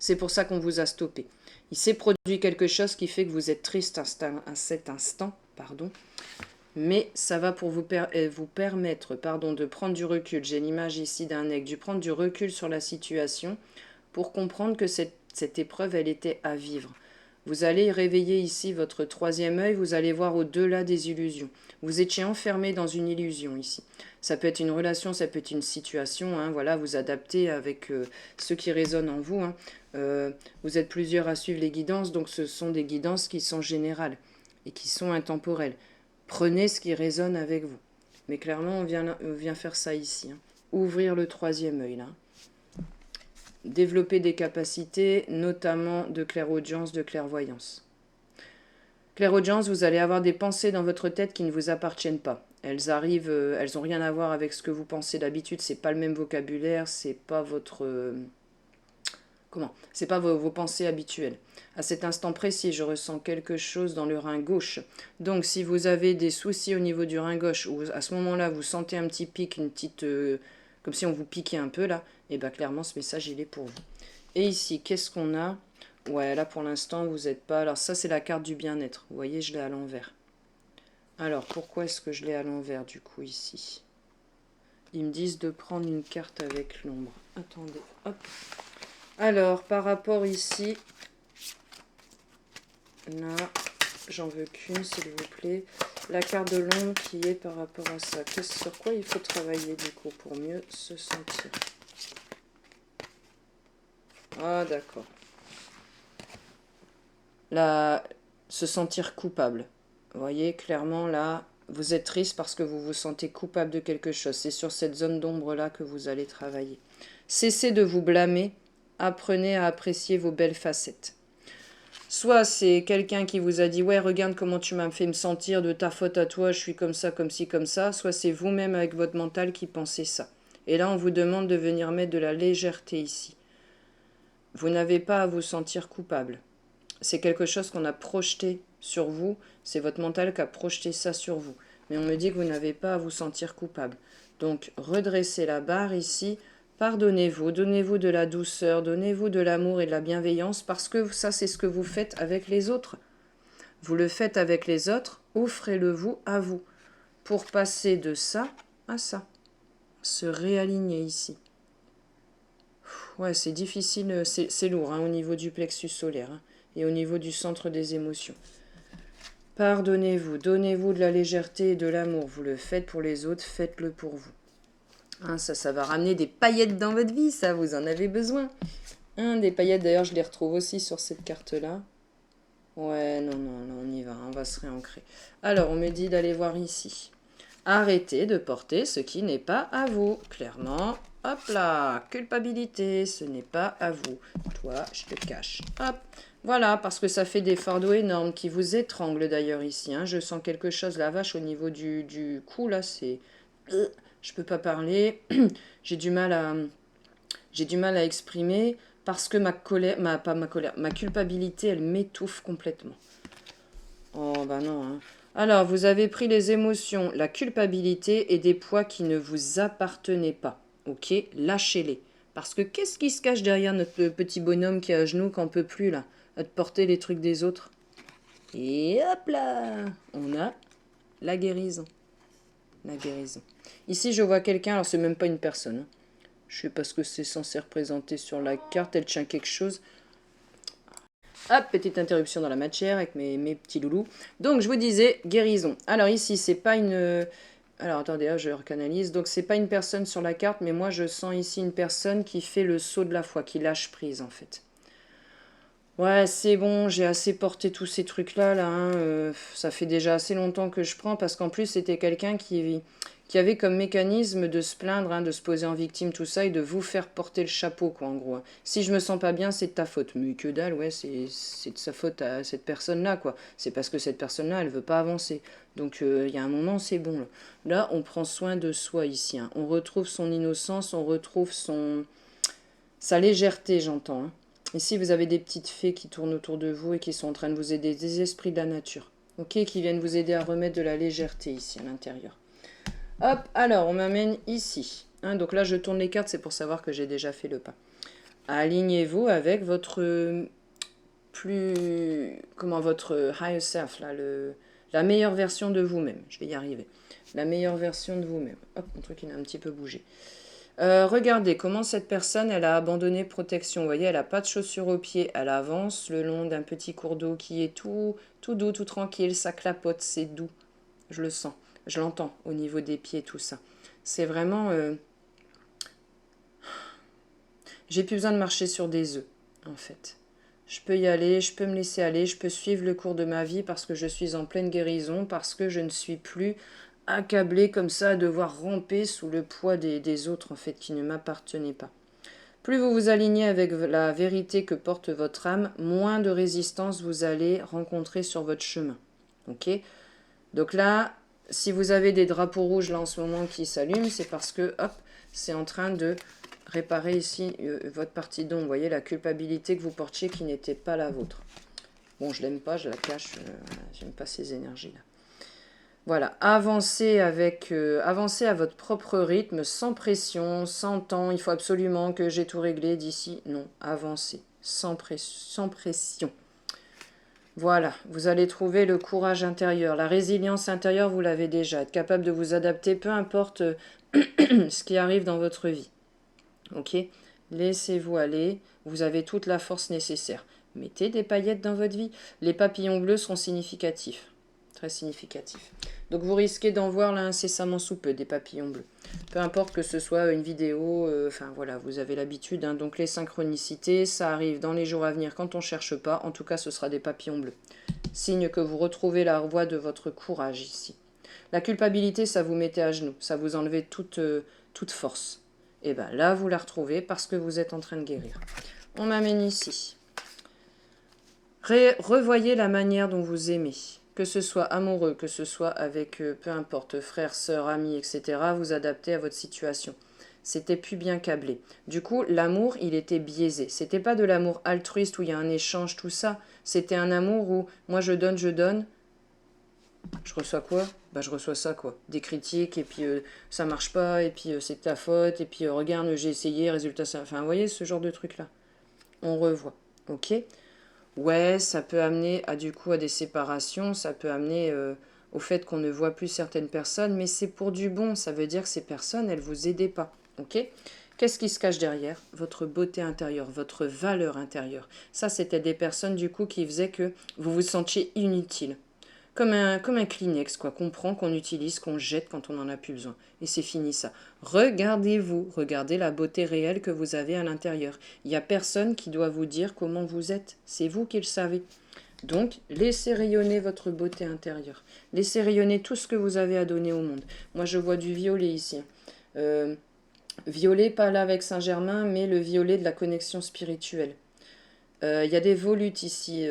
C'est pour ça qu'on vous a stoppé. Il s'est produit quelque chose qui fait que vous êtes triste à cet instant, pardon. Mais ça va pour vous permettre de prendre du recul. J'ai l'image ici d'un aigle, de prendre du recul sur la situation pour comprendre que cette épreuve, elle était à vivre. Vous allez réveiller ici votre troisième œil, vous allez voir au-delà des illusions. Vous étiez enfermé dans une illusion ici. Ça peut être une relation, ça peut être une situation, hein, voilà, vous adaptez avec ce qui résonne en vous. Hein. Vous êtes plusieurs à suivre les guidances, donc ce sont des guidances qui sont générales et qui sont intemporelles. Prenez ce qui résonne avec vous. Mais clairement, on vient faire ça ici. Hein. Ouvrir le troisième œil, là. Développer des capacités, notamment de clairaudience, de clairvoyance. Clairaudience, vous allez avoir des pensées dans votre tête qui ne vous appartiennent pas. Elles arrivent, elles n'ont rien à voir avec ce que vous pensez d'habitude, c'est pas le même vocabulaire, c'est pas votre... c'est pas vos pensées habituelles. À cet instant précis, je ressens quelque chose dans le rein gauche. Donc, si vous avez des soucis au niveau du rein gauche, ou à ce moment-là, vous sentez un petit pic, une petite... comme si on vous piquait un peu, là, et bien clairement, ce message, il est pour vous. Et ici, qu'est-ce qu'on a? Ouais, là, pour l'instant, vous n'êtes pas... Alors, ça, c'est la carte du bien-être. Vous voyez, je l'ai à l'envers. Alors, pourquoi est-ce que je l'ai à l'envers, du coup, ici? Ils me disent de prendre une carte avec l'ombre. Attendez, hop. Alors, par rapport ici... Là, j'en veux qu'une, s'il vous plaît. La carte de l'ombre qui est par rapport à ça. Sur quoi il faut travailler, du coup, pour mieux se sentir? Ah, d'accord. Là, se sentir coupable. Vous voyez, clairement, là, vous êtes triste parce que vous vous sentez coupable de quelque chose. C'est sur cette zone d'ombre-là que vous allez travailler. Cessez de vous blâmer. Apprenez à apprécier vos belles facettes. Soit c'est quelqu'un qui vous a dit « Ouais, regarde comment tu m'as fait me sentir, de ta faute à toi, je suis comme ça, comme ci, comme ça. » Soit c'est vous-même avec votre mental qui pensez ça. Et là, on vous demande de venir mettre de la légèreté ici. Vous n'avez pas à vous sentir coupable. C'est quelque chose qu'on a projeté sur vous. C'est votre mental qui a projeté ça sur vous. Mais on me dit que vous n'avez pas à vous sentir coupable. Donc, redressez la barre ici. Pardonnez-vous, donnez-vous de la douceur, donnez-vous de l'amour et de la bienveillance parce que ça, c'est ce que vous faites avec les autres. Vous le faites avec les autres, offrez-le vous à vous pour passer de ça à ça. Se réaligner ici. Ouais, c'est difficile, c'est lourd hein, au niveau du plexus solaire hein, et au niveau du centre des émotions. Pardonnez-vous, donnez-vous de la légèreté et de l'amour. Vous le faites pour les autres, faites-le pour vous. Hein, ça va ramener des paillettes dans votre vie, ça, vous en avez besoin. Hein, des paillettes, d'ailleurs, je les retrouve aussi sur cette carte-là. Ouais, non, on y va, on va se réancrer. Alors, on me dit d'aller voir ici. Arrêtez de porter ce qui n'est pas à vous. Clairement, hop là, culpabilité, ce n'est pas à vous. Toi, je te cache. Hop, voilà, parce que ça fait des fardeaux énormes qui vous étranglent d'ailleurs ici. Hein. Je sens quelque chose, la vache, au niveau du cou, là, c'est... Je peux pas parler, j'ai du mal à exprimer parce que ma culpabilité, elle m'étouffe complètement. Oh bah non. Hein. Alors, vous avez pris les émotions, la culpabilité et des poids qui ne vous appartenaient pas. Ok, lâchez-les. Parce que qu'est-ce qui se cache derrière notre petit bonhomme qui est à genoux, qu'on peut plus là, à te porter les trucs des autres? Et hop là, on a la guérison. La guérison. Ici, je vois quelqu'un, alors c'est même pas une personne. Hein. Je sais pas ce que c'est censé représenter sur la carte, elle tient quelque chose. Hop, petite interruption dans la matière avec mes petits loulous. Donc, je vous disais, guérison. Alors ici, c'est pas une... Alors, attendez, je recanalise. Donc, c'est pas une personne sur la carte, mais moi, je sens ici une personne qui fait le saut de la foi, qui lâche prise, en fait. Ouais, c'est bon, j'ai assez porté tous ces trucs-là, là. Hein, ça fait déjà assez longtemps que je prends, parce qu'en plus, c'était quelqu'un qui qui avait comme mécanisme de se plaindre, hein, de se poser en victime, tout ça, et de vous faire porter le chapeau, quoi, en gros. Hein. Si je me sens pas bien, c'est de ta faute. Mais que dalle, ouais, c'est de sa faute à cette personne-là, quoi. C'est parce que cette personne-là, elle veut pas avancer. Donc, il y a un moment, c'est bon, là. Là, on prend soin de soi, ici. Hein. On retrouve son innocence, on retrouve sa légèreté, j'entends. Hein. Ici, vous avez des petites fées qui tournent autour de vous et qui sont en train de vous aider, des esprits de la nature, ok, qui viennent vous aider à remettre de la légèreté ici à l'intérieur. Hop, alors on m'amène ici. Hein, donc là, je tourne les cartes, c'est pour savoir que j'ai déjà fait le pas. Alignez-vous avec votre votre higher self, là, la meilleure version de vous-même. Je vais y arriver. La meilleure version de vous-même. Hop, mon truc, il a un petit peu bougé. Regardez comment cette personne, elle a abandonné protection. Vous voyez, elle n'a pas de chaussures aux pieds. Elle avance le long d'un petit cours d'eau qui est tout doux, tout tranquille. Ça clapote, c'est doux. Je le sens. Je l'entends au niveau des pieds, tout ça. C'est vraiment... J'ai plus besoin de marcher sur des œufs, en fait. Je peux y aller, je peux me laisser aller, je peux suivre le cours de ma vie parce que je suis en pleine guérison, parce que je ne suis plus accablée comme ça à devoir ramper sous le poids des autres, en fait, qui ne m'appartenaient pas. Plus vous vous alignez avec la vérité que porte votre âme, moins de résistance vous allez rencontrer sur votre chemin. Ok ? Donc là, si vous avez des drapeaux rouges là en ce moment qui s'allument, c'est parce que, hop, c'est en train de réparer ici votre partie d'ombre. Vous voyez la culpabilité que vous portiez qui n'était pas la vôtre. Bon, je l'aime pas, je la cache, j'aime pas ces énergies-là. Voilà, avancez avancez à votre propre rythme, sans pression, sans temps. Il faut absolument que j'ai tout réglé d'ici. Non, avancez, sans pression. Voilà, vous allez trouver le courage intérieur, la résilience intérieure, vous l'avez déjà. Être capable de vous adapter, peu importe ce qui arrive dans votre vie. Ok ? Laissez-vous aller, vous avez toute la force nécessaire. Mettez des paillettes dans votre vie. Les papillons bleus seront significatifs. Très significatifs. Donc vous risquez d'en voir là incessamment sous peu, des papillons bleus. Peu importe que ce soit une vidéo, enfin voilà, vous avez l'habitude. Hein, donc les synchronicités, ça arrive dans les jours à venir quand on ne cherche pas. En tout cas, ce sera des papillons bleus. Signe que vous retrouvez la voie de votre courage ici. La culpabilité, ça vous mettait à genoux, ça vous enlevait toute force. Et bien là, vous la retrouvez parce que vous êtes en train de guérir. On m'amène ici. Revoyez la manière dont vous aimez. Que ce soit amoureux, que ce soit avec, peu importe, frères, sœurs, amis, etc., vous adaptez à votre situation. C'était plus bien câblé. Du coup, l'amour, il était biaisé. C'était pas de l'amour altruiste où il y a un échange, tout ça. C'était un amour où moi je donne, je reçois quoi? Bah je reçois ça quoi. Des critiques et puis ça marche pas et puis c'est ta faute et puis regarde j'ai essayé, résultat ça. Enfin vous voyez ce genre de truc là. On revoit. Ok? Ouais, ça peut amener à du coup à des séparations, ça peut amener au fait qu'on ne voit plus certaines personnes, mais c'est pour du bon. Ça veut dire que ces personnes, elles vous aidaient pas. Ok? Qu'est-ce qui se cache derrière? Votre beauté intérieure, votre valeur intérieure. Ça, c'était des personnes du coup qui faisaient que vous vous sentiez inutile. Comme un Kleenex, quoi, qu'on prend, qu'on utilise, qu'on jette quand on n'en a plus besoin. Et c'est fini ça. Regardez-vous, regardez la beauté réelle que vous avez à l'intérieur. Il n'y a personne qui doit vous dire comment vous êtes. C'est vous qui le savez. Donc, laissez rayonner votre beauté intérieure. Laissez rayonner tout ce que vous avez à donner au monde. Moi, je vois du violet ici. Violet, pas là avec Saint-Germain, mais le violet de la connexion spirituelle. Il y a des volutes ici,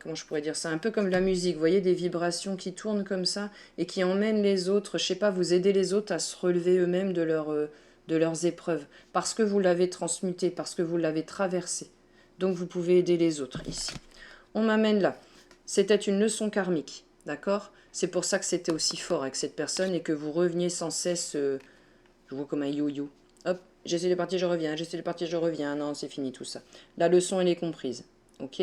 comment je pourrais dire ça, un peu comme la musique, vous voyez, des vibrations qui tournent comme ça et qui emmènent les autres, je sais pas, vous aidez les autres à se relever eux-mêmes de leurs épreuves, parce que vous l'avez transmuté, parce que vous l'avez traversé. Donc vous pouvez aider les autres ici. On m'amène là. C'était une leçon karmique, d'accord? C'est pour ça que c'était aussi fort avec cette personne et que vous reveniez sans cesse, je vois comme un yo-yo. Hop, j'essaie de partir, je reviens, j'essaie de partir, je reviens. Non, c'est fini tout ça. La leçon, elle est comprise. Ok?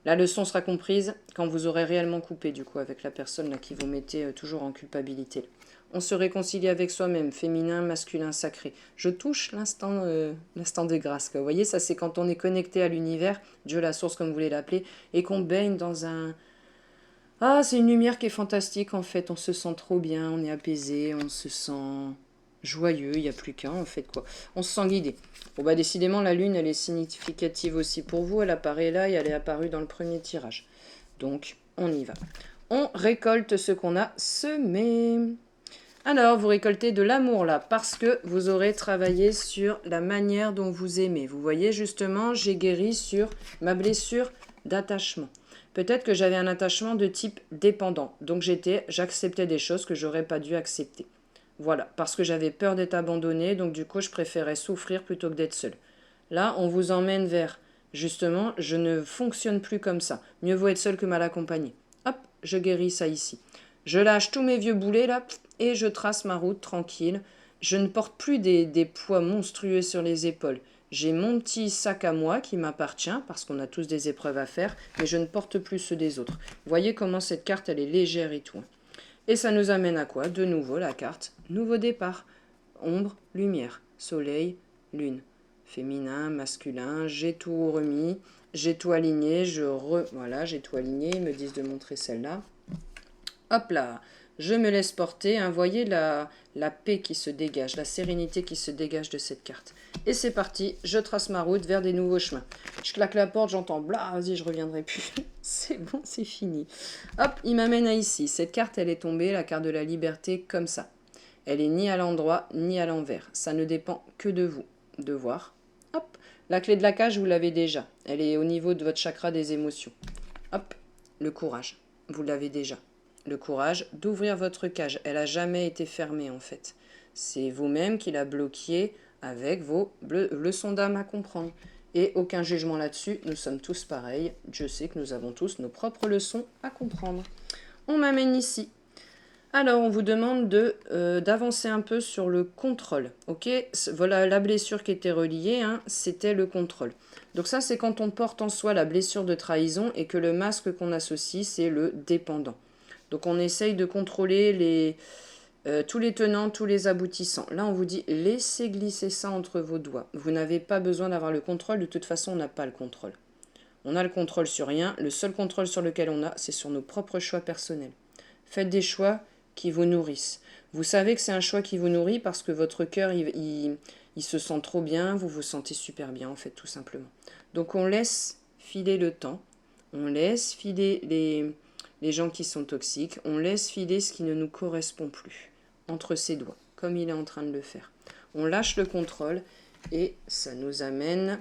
La leçon sera comprise quand vous aurez réellement coupé, du coup, avec la personne là qui vous mettez toujours en culpabilité. On se réconcilie avec soi-même, féminin, masculin, sacré. Je touche l'instant de grâce. Quoi. Vous voyez, ça c'est quand on est connecté à l'univers, Dieu la source comme vous voulez l'appeler, et qu'on baigne dans un... Ah, c'est une lumière qui est fantastique en fait. On se sent trop bien, on est apaisé, on se sent joyeux, il n'y a plus qu'un en fait quoi. On se sent guidé. Bon bah décidément la lune elle est significative aussi pour vous, elle apparaît là et elle est apparue dans le premier tirage. Donc on y va. On récolte ce qu'on a semé. Alors, vous récoltez de l'amour là, parce que vous aurez travaillé sur la manière dont vous aimez. Vous voyez, justement, j'ai guéri sur ma blessure d'attachement. Peut-être que j'avais un attachement de type dépendant. Donc, j'acceptais des choses que j'aurais pas dû accepter. Voilà, parce que j'avais peur d'être abandonnée, donc du coup, je préférais souffrir plutôt que d'être seule. Là, on vous emmène vers, justement, je ne fonctionne plus comme ça. Mieux vaut être seule que mal accompagnée. Hop, je guéris ça ici. Je lâche tous mes vieux boulets là et je trace ma route tranquille. Je ne porte plus des poids monstrueux sur les épaules. J'ai mon petit sac à moi qui m'appartient parce qu'on a tous des épreuves à faire, mais je ne porte plus ceux des autres. Vous voyez comment cette carte elle est légère et tout. Et ça nous amène à quoi? De nouveau la carte. Nouveau départ. Ombre, lumière, soleil, lune. Féminin, masculin, j'ai tout remis, j'ai tout aligné, voilà, j'ai tout aligné, ils me disent de montrer celle-là. Hop là, je me laisse porter, hein, voyez la paix qui se dégage, la sérénité qui se dégage de cette carte. Et c'est parti, je trace ma route vers des nouveaux chemins. Je claque la porte, j'entends blah, vas-y, je reviendrai plus. C'est bon, c'est fini. Hop, il m'amène à ici. Cette carte, elle est tombée, la carte de la liberté, comme ça. Elle est ni à l'endroit, ni à l'envers. Ça ne dépend que de vous, de voir. Hop, la clé de la cage, vous l'avez déjà. Elle est au niveau de votre chakra des émotions. Hop, le courage, vous l'avez déjà. Le courage d'ouvrir votre cage. Elle n'a jamais été fermée en fait. C'est vous-même qui la bloquiez avec vos leçons d'âme à comprendre. Et aucun jugement là-dessus, nous sommes tous pareils. Je sais que nous avons tous nos propres leçons à comprendre. On m'amène ici. Alors, on vous demande d'avancer un peu sur le contrôle. Ok, voilà la blessure qui était reliée, hein, c'était le contrôle. Donc ça, c'est quand on porte en soi la blessure de trahison et que le masque qu'on associe, c'est le dépendant. Donc on essaye de contrôler tous les tenants, tous les aboutissants. Là, on vous dit, laissez glisser ça entre vos doigts. Vous n'avez pas besoin d'avoir le contrôle. De toute façon, on n'a pas le contrôle. On a le contrôle sur rien. Le seul contrôle sur lequel on a, c'est sur nos propres choix personnels. Faites des choix qui vous nourrissent. Vous savez que c'est un choix qui vous nourrit parce que votre cœur, il se sent trop bien. Vous vous sentez super bien, en fait, tout simplement. Donc on laisse filer le temps. On laisse filer les gens qui sont toxiques, on laisse filer ce qui ne nous correspond plus entre ses doigts, comme il est en train de le faire. On lâche le contrôle et ça nous amène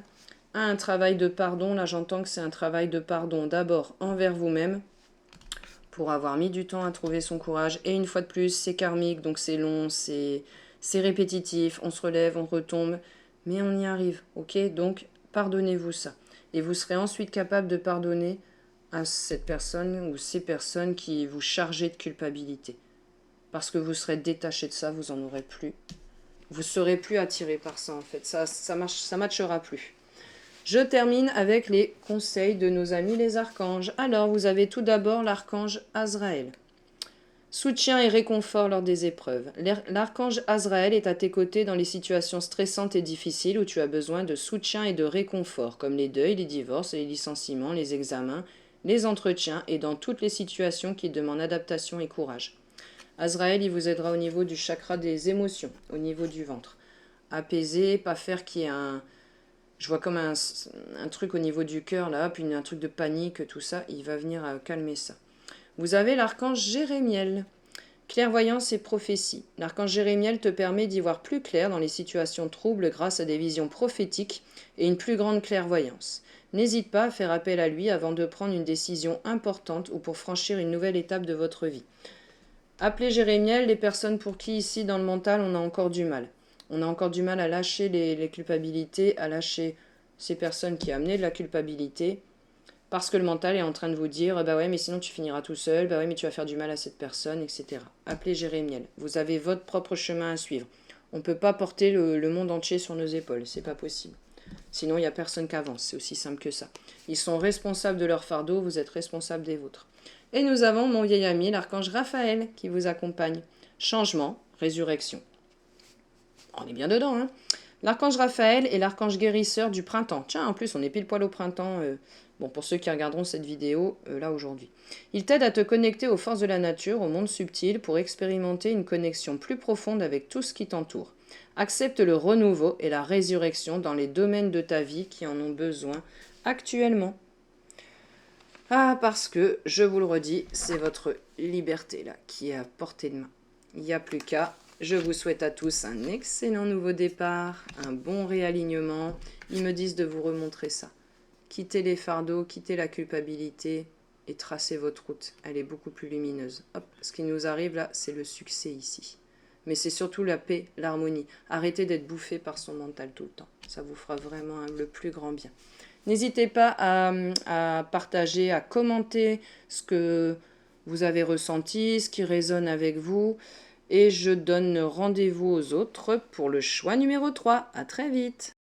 à un travail de pardon. Là, j'entends que c'est un travail de pardon d'abord envers vous-même pour avoir mis du temps à trouver son courage. Et une fois de plus, c'est karmique, donc c'est long, c'est répétitif, on se relève, on retombe, mais on y arrive, ok? Donc, pardonnez-vous ça. Et vous serez ensuite capable de pardonner à cette personne ou ces personnes qui vous chargent de culpabilité. Parce que vous serez détaché de ça, vous en aurez plus. Vous ne serez plus attiré par ça en fait. Ça matchera plus. Je termine avec les conseils de nos amis les archanges. Alors, vous avez tout d'abord l'archange Azraël. Soutien et réconfort lors des épreuves. L'archange Azraël est à tes côtés dans les situations stressantes et difficiles où tu as besoin de soutien et de réconfort, comme les deuils, les divorces, les licenciements, les examens, les entretiens et dans toutes les situations qui demandent adaptation et courage. Azraël, il vous aidera au niveau du chakra des émotions, au niveau du ventre. Apaiser, pas faire qu'il y ait un... Je vois comme un truc au niveau du cœur, là, puis un truc de panique, tout ça, il va venir calmer ça. Vous avez l'archange Jérémiel. Clairvoyance et prophétie. L'archange Jérémiel te permet d'y voir plus clair dans les situations troubles grâce à des visions prophétiques et une plus grande clairvoyance. N'hésite pas à faire appel à lui avant de prendre une décision importante ou pour franchir une nouvelle étape de votre vie. Appelez Jérémiel les personnes pour qui ici dans le mental on a encore du mal. On a encore du mal à lâcher les culpabilités, à lâcher ces personnes qui amenaient de la culpabilité. Parce que le mental est en train de vous dire, bah ouais, mais sinon tu finiras tout seul, bah ouais, mais tu vas faire du mal à cette personne, etc. Appelez Jérémiel. Vous avez votre propre chemin à suivre. On ne peut pas porter le monde entier sur nos épaules, c'est pas possible. Sinon, il n'y a personne qui avance, c'est aussi simple que ça. Ils sont responsables de leur fardeau, vous êtes responsables des vôtres. Et nous avons mon vieil ami, l'archange Raphaël, qui vous accompagne. Changement, résurrection. On est bien dedans, hein. L'archange Raphaël est l'archange guérisseur du printemps. Tiens, en plus, on est pile poil au printemps. Bon, pour ceux qui regarderont cette vidéo, là, aujourd'hui. Il t'aide à te connecter aux forces de la nature, au monde subtil, pour expérimenter une connexion plus profonde avec tout ce qui t'entoure. Accepte le renouveau et la résurrection dans les domaines de ta vie qui en ont besoin actuellement. Ah, parce que, je vous le redis, c'est votre liberté, là, qui est à portée de main. Il n'y a plus qu'à. Je vous souhaite à tous un excellent nouveau départ, un bon réalignement. Ils me disent de vous remontrer ça. Quittez les fardeaux, quittez la culpabilité et tracez votre route. Elle est beaucoup plus lumineuse. Hop, ce qui nous arrive là, c'est le succès ici. Mais c'est surtout la paix, l'harmonie. Arrêtez d'être bouffé par son mental tout le temps. Ça vous fera vraiment le plus grand bien. N'hésitez pas à partager, à commenter ce que vous avez ressenti, ce qui résonne avec vous. Et je donne rendez-vous aux autres pour le choix numéro 3. À très vite.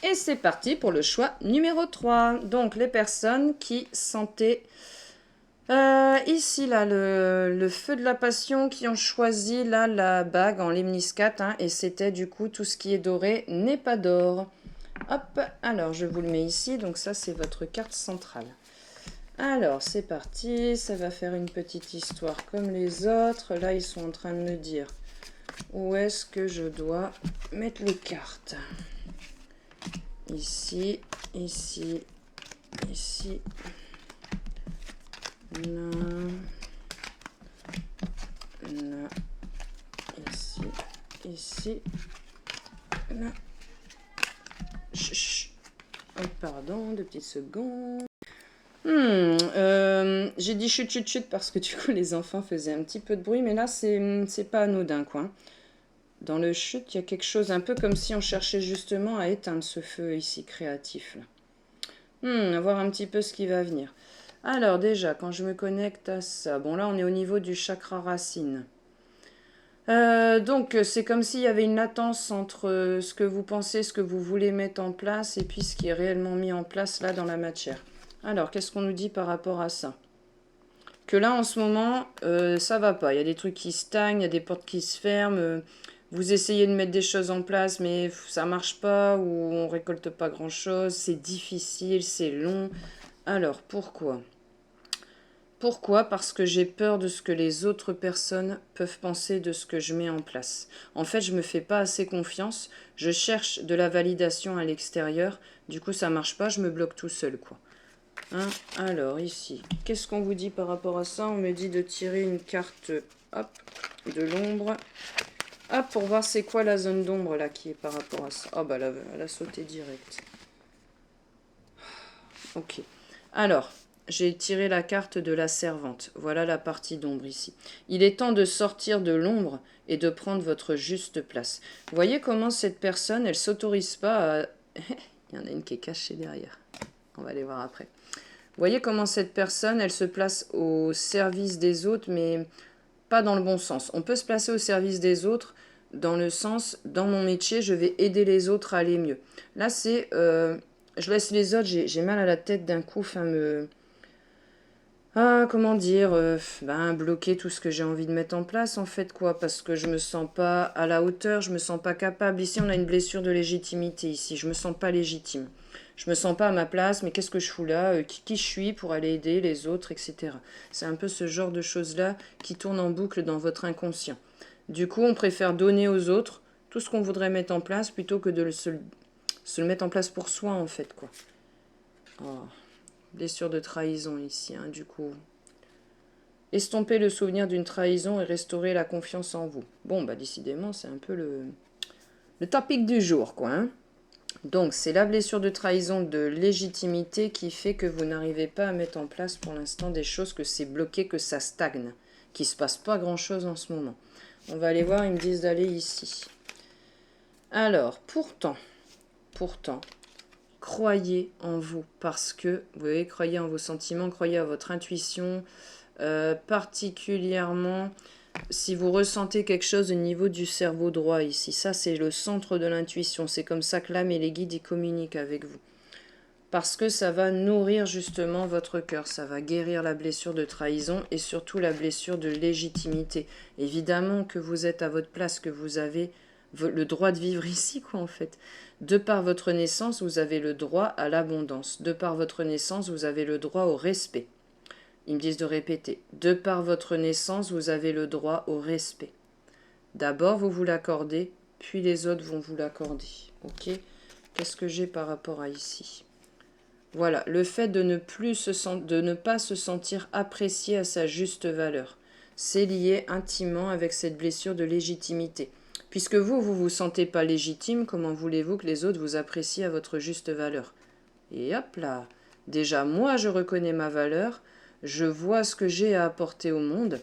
Et c'est parti pour le choix numéro 3. Donc les personnes qui sentaient ici là le feu de la passion, qui ont choisi là la bague en lemniscate, hein, et c'était du coup tout ce qui est doré n'est pas d'or. Hop, alors je vous le mets ici, donc ça c'est votre carte centrale. Alors c'est parti, ça va faire une petite histoire comme les autres. Là ils sont en train de me dire où est-ce que je dois mettre les cartes. Ici, ici, ici. Là, là, ici, ici, là. Chut. Oh, pardon, 2 petites secondes. J'ai dit chut chut chut parce que du coup les enfants faisaient un petit peu de bruit, mais là c'est pas anodin quoi. Dans le chut, il y a quelque chose un peu comme si on cherchait justement à éteindre ce feu ici créatif là. À voir un petit peu ce qui va venir. Alors déjà, quand je me connecte à ça, bon là on est au niveau du chakra racine. Donc c'est comme s'il y avait une latence entre ce que vous pensez, ce que vous voulez mettre en place et puis ce qui est réellement mis en place là dans la matière. Alors qu'est-ce qu'on nous dit par rapport à ça? Que là en ce moment ça va pas, il y a des trucs qui stagnent, il y a des portes qui se ferment, vous essayez de mettre des choses en place mais ça marche pas ou on récolte pas grand chose, c'est difficile, c'est long. Alors pourquoi? Pourquoi? Parce que j'ai peur de ce que les autres personnes peuvent penser de ce que je mets en place. En fait, je me fais pas assez confiance, je cherche de la validation à l'extérieur, du coup ça marche pas, je me bloque tout seul quoi. Hein? Alors ici, qu'est-ce qu'on vous dit par rapport à ça? On me dit de tirer une carte, hop, de l'ombre. Hop, pour voir c'est quoi la zone d'ombre là qui est par rapport à ça. Oh bah elle a sauté direct. Ok. Alors, j'ai tiré la carte de la servante. Voilà la partie d'ombre ici. Il est temps de sortir de l'ombre et de prendre votre juste place. Vous voyez comment cette personne, elle s'autorise pas à... Il y en a une qui est cachée derrière. On va aller voir après. Vous voyez comment cette personne, elle se place au service des autres, mais pas dans le bon sens. On peut se placer au service des autres dans le sens, dans mon métier, je vais aider les autres à aller mieux. Là, c'est... je laisse les autres, j'ai mal à la tête d'un coup, enfin me... Ah, comment dire, bloquer tout ce que j'ai envie de mettre en place, en fait, quoi, parce que je me sens pas à la hauteur, je me sens pas capable. Ici, on a une blessure de légitimité, ici, je me sens pas légitime. Je me sens pas à ma place, mais qu'est-ce que je fous là, qui je suis pour aller aider les autres, etc. C'est un peu ce genre de choses-là qui tournent en boucle dans votre inconscient. Du coup, on préfère donner aux autres tout ce qu'on voudrait mettre en place plutôt que de se le mettre en place pour soi, en fait, quoi. Oh. Blessure de trahison ici, hein, du coup. Estomper le souvenir d'une trahison et restaurer la confiance en vous. Bon, bah décidément, c'est un peu le topic du jour, quoi. Hein. Donc, c'est la blessure de trahison de légitimité qui fait que vous n'arrivez pas à mettre en place pour l'instant des choses, que c'est bloqué, que ça stagne, qu'il ne se passe pas grand-chose en ce moment. On va aller voir, ils me disent d'aller ici. Alors, pourtant, croyez en vous, parce que, vous voyez, croyez en vos sentiments, croyez à votre intuition, particulièrement si vous ressentez quelque chose au niveau du cerveau droit ici. Ça, c'est le centre de l'intuition. C'est comme ça que l'âme et les guides y communiquent avec vous. Parce que ça va nourrir justement votre cœur. Ça va guérir la blessure de trahison et surtout la blessure de légitimité. Évidemment que vous êtes à votre place, que vous avez le droit de vivre ici, quoi, en fait. De par votre naissance, vous avez le droit à l'abondance. De par votre naissance, vous avez le droit au respect. Ils me disent de répéter. De par votre naissance, vous avez le droit au respect. D'abord, vous vous l'accordez, puis les autres vont vous l'accorder. Ok? Qu'est-ce que j'ai par rapport à ici? Voilà, le fait de ne pas se sentir apprécié à sa juste valeur. c'est lié intimement avec cette blessure de légitimité. Puisque vous, vous vous sentez pas légitime, comment voulez-vous que les autres vous apprécient à votre juste valeur? Et hop là, déjà moi je reconnais ma valeur, je vois ce que j'ai à apporter au monde.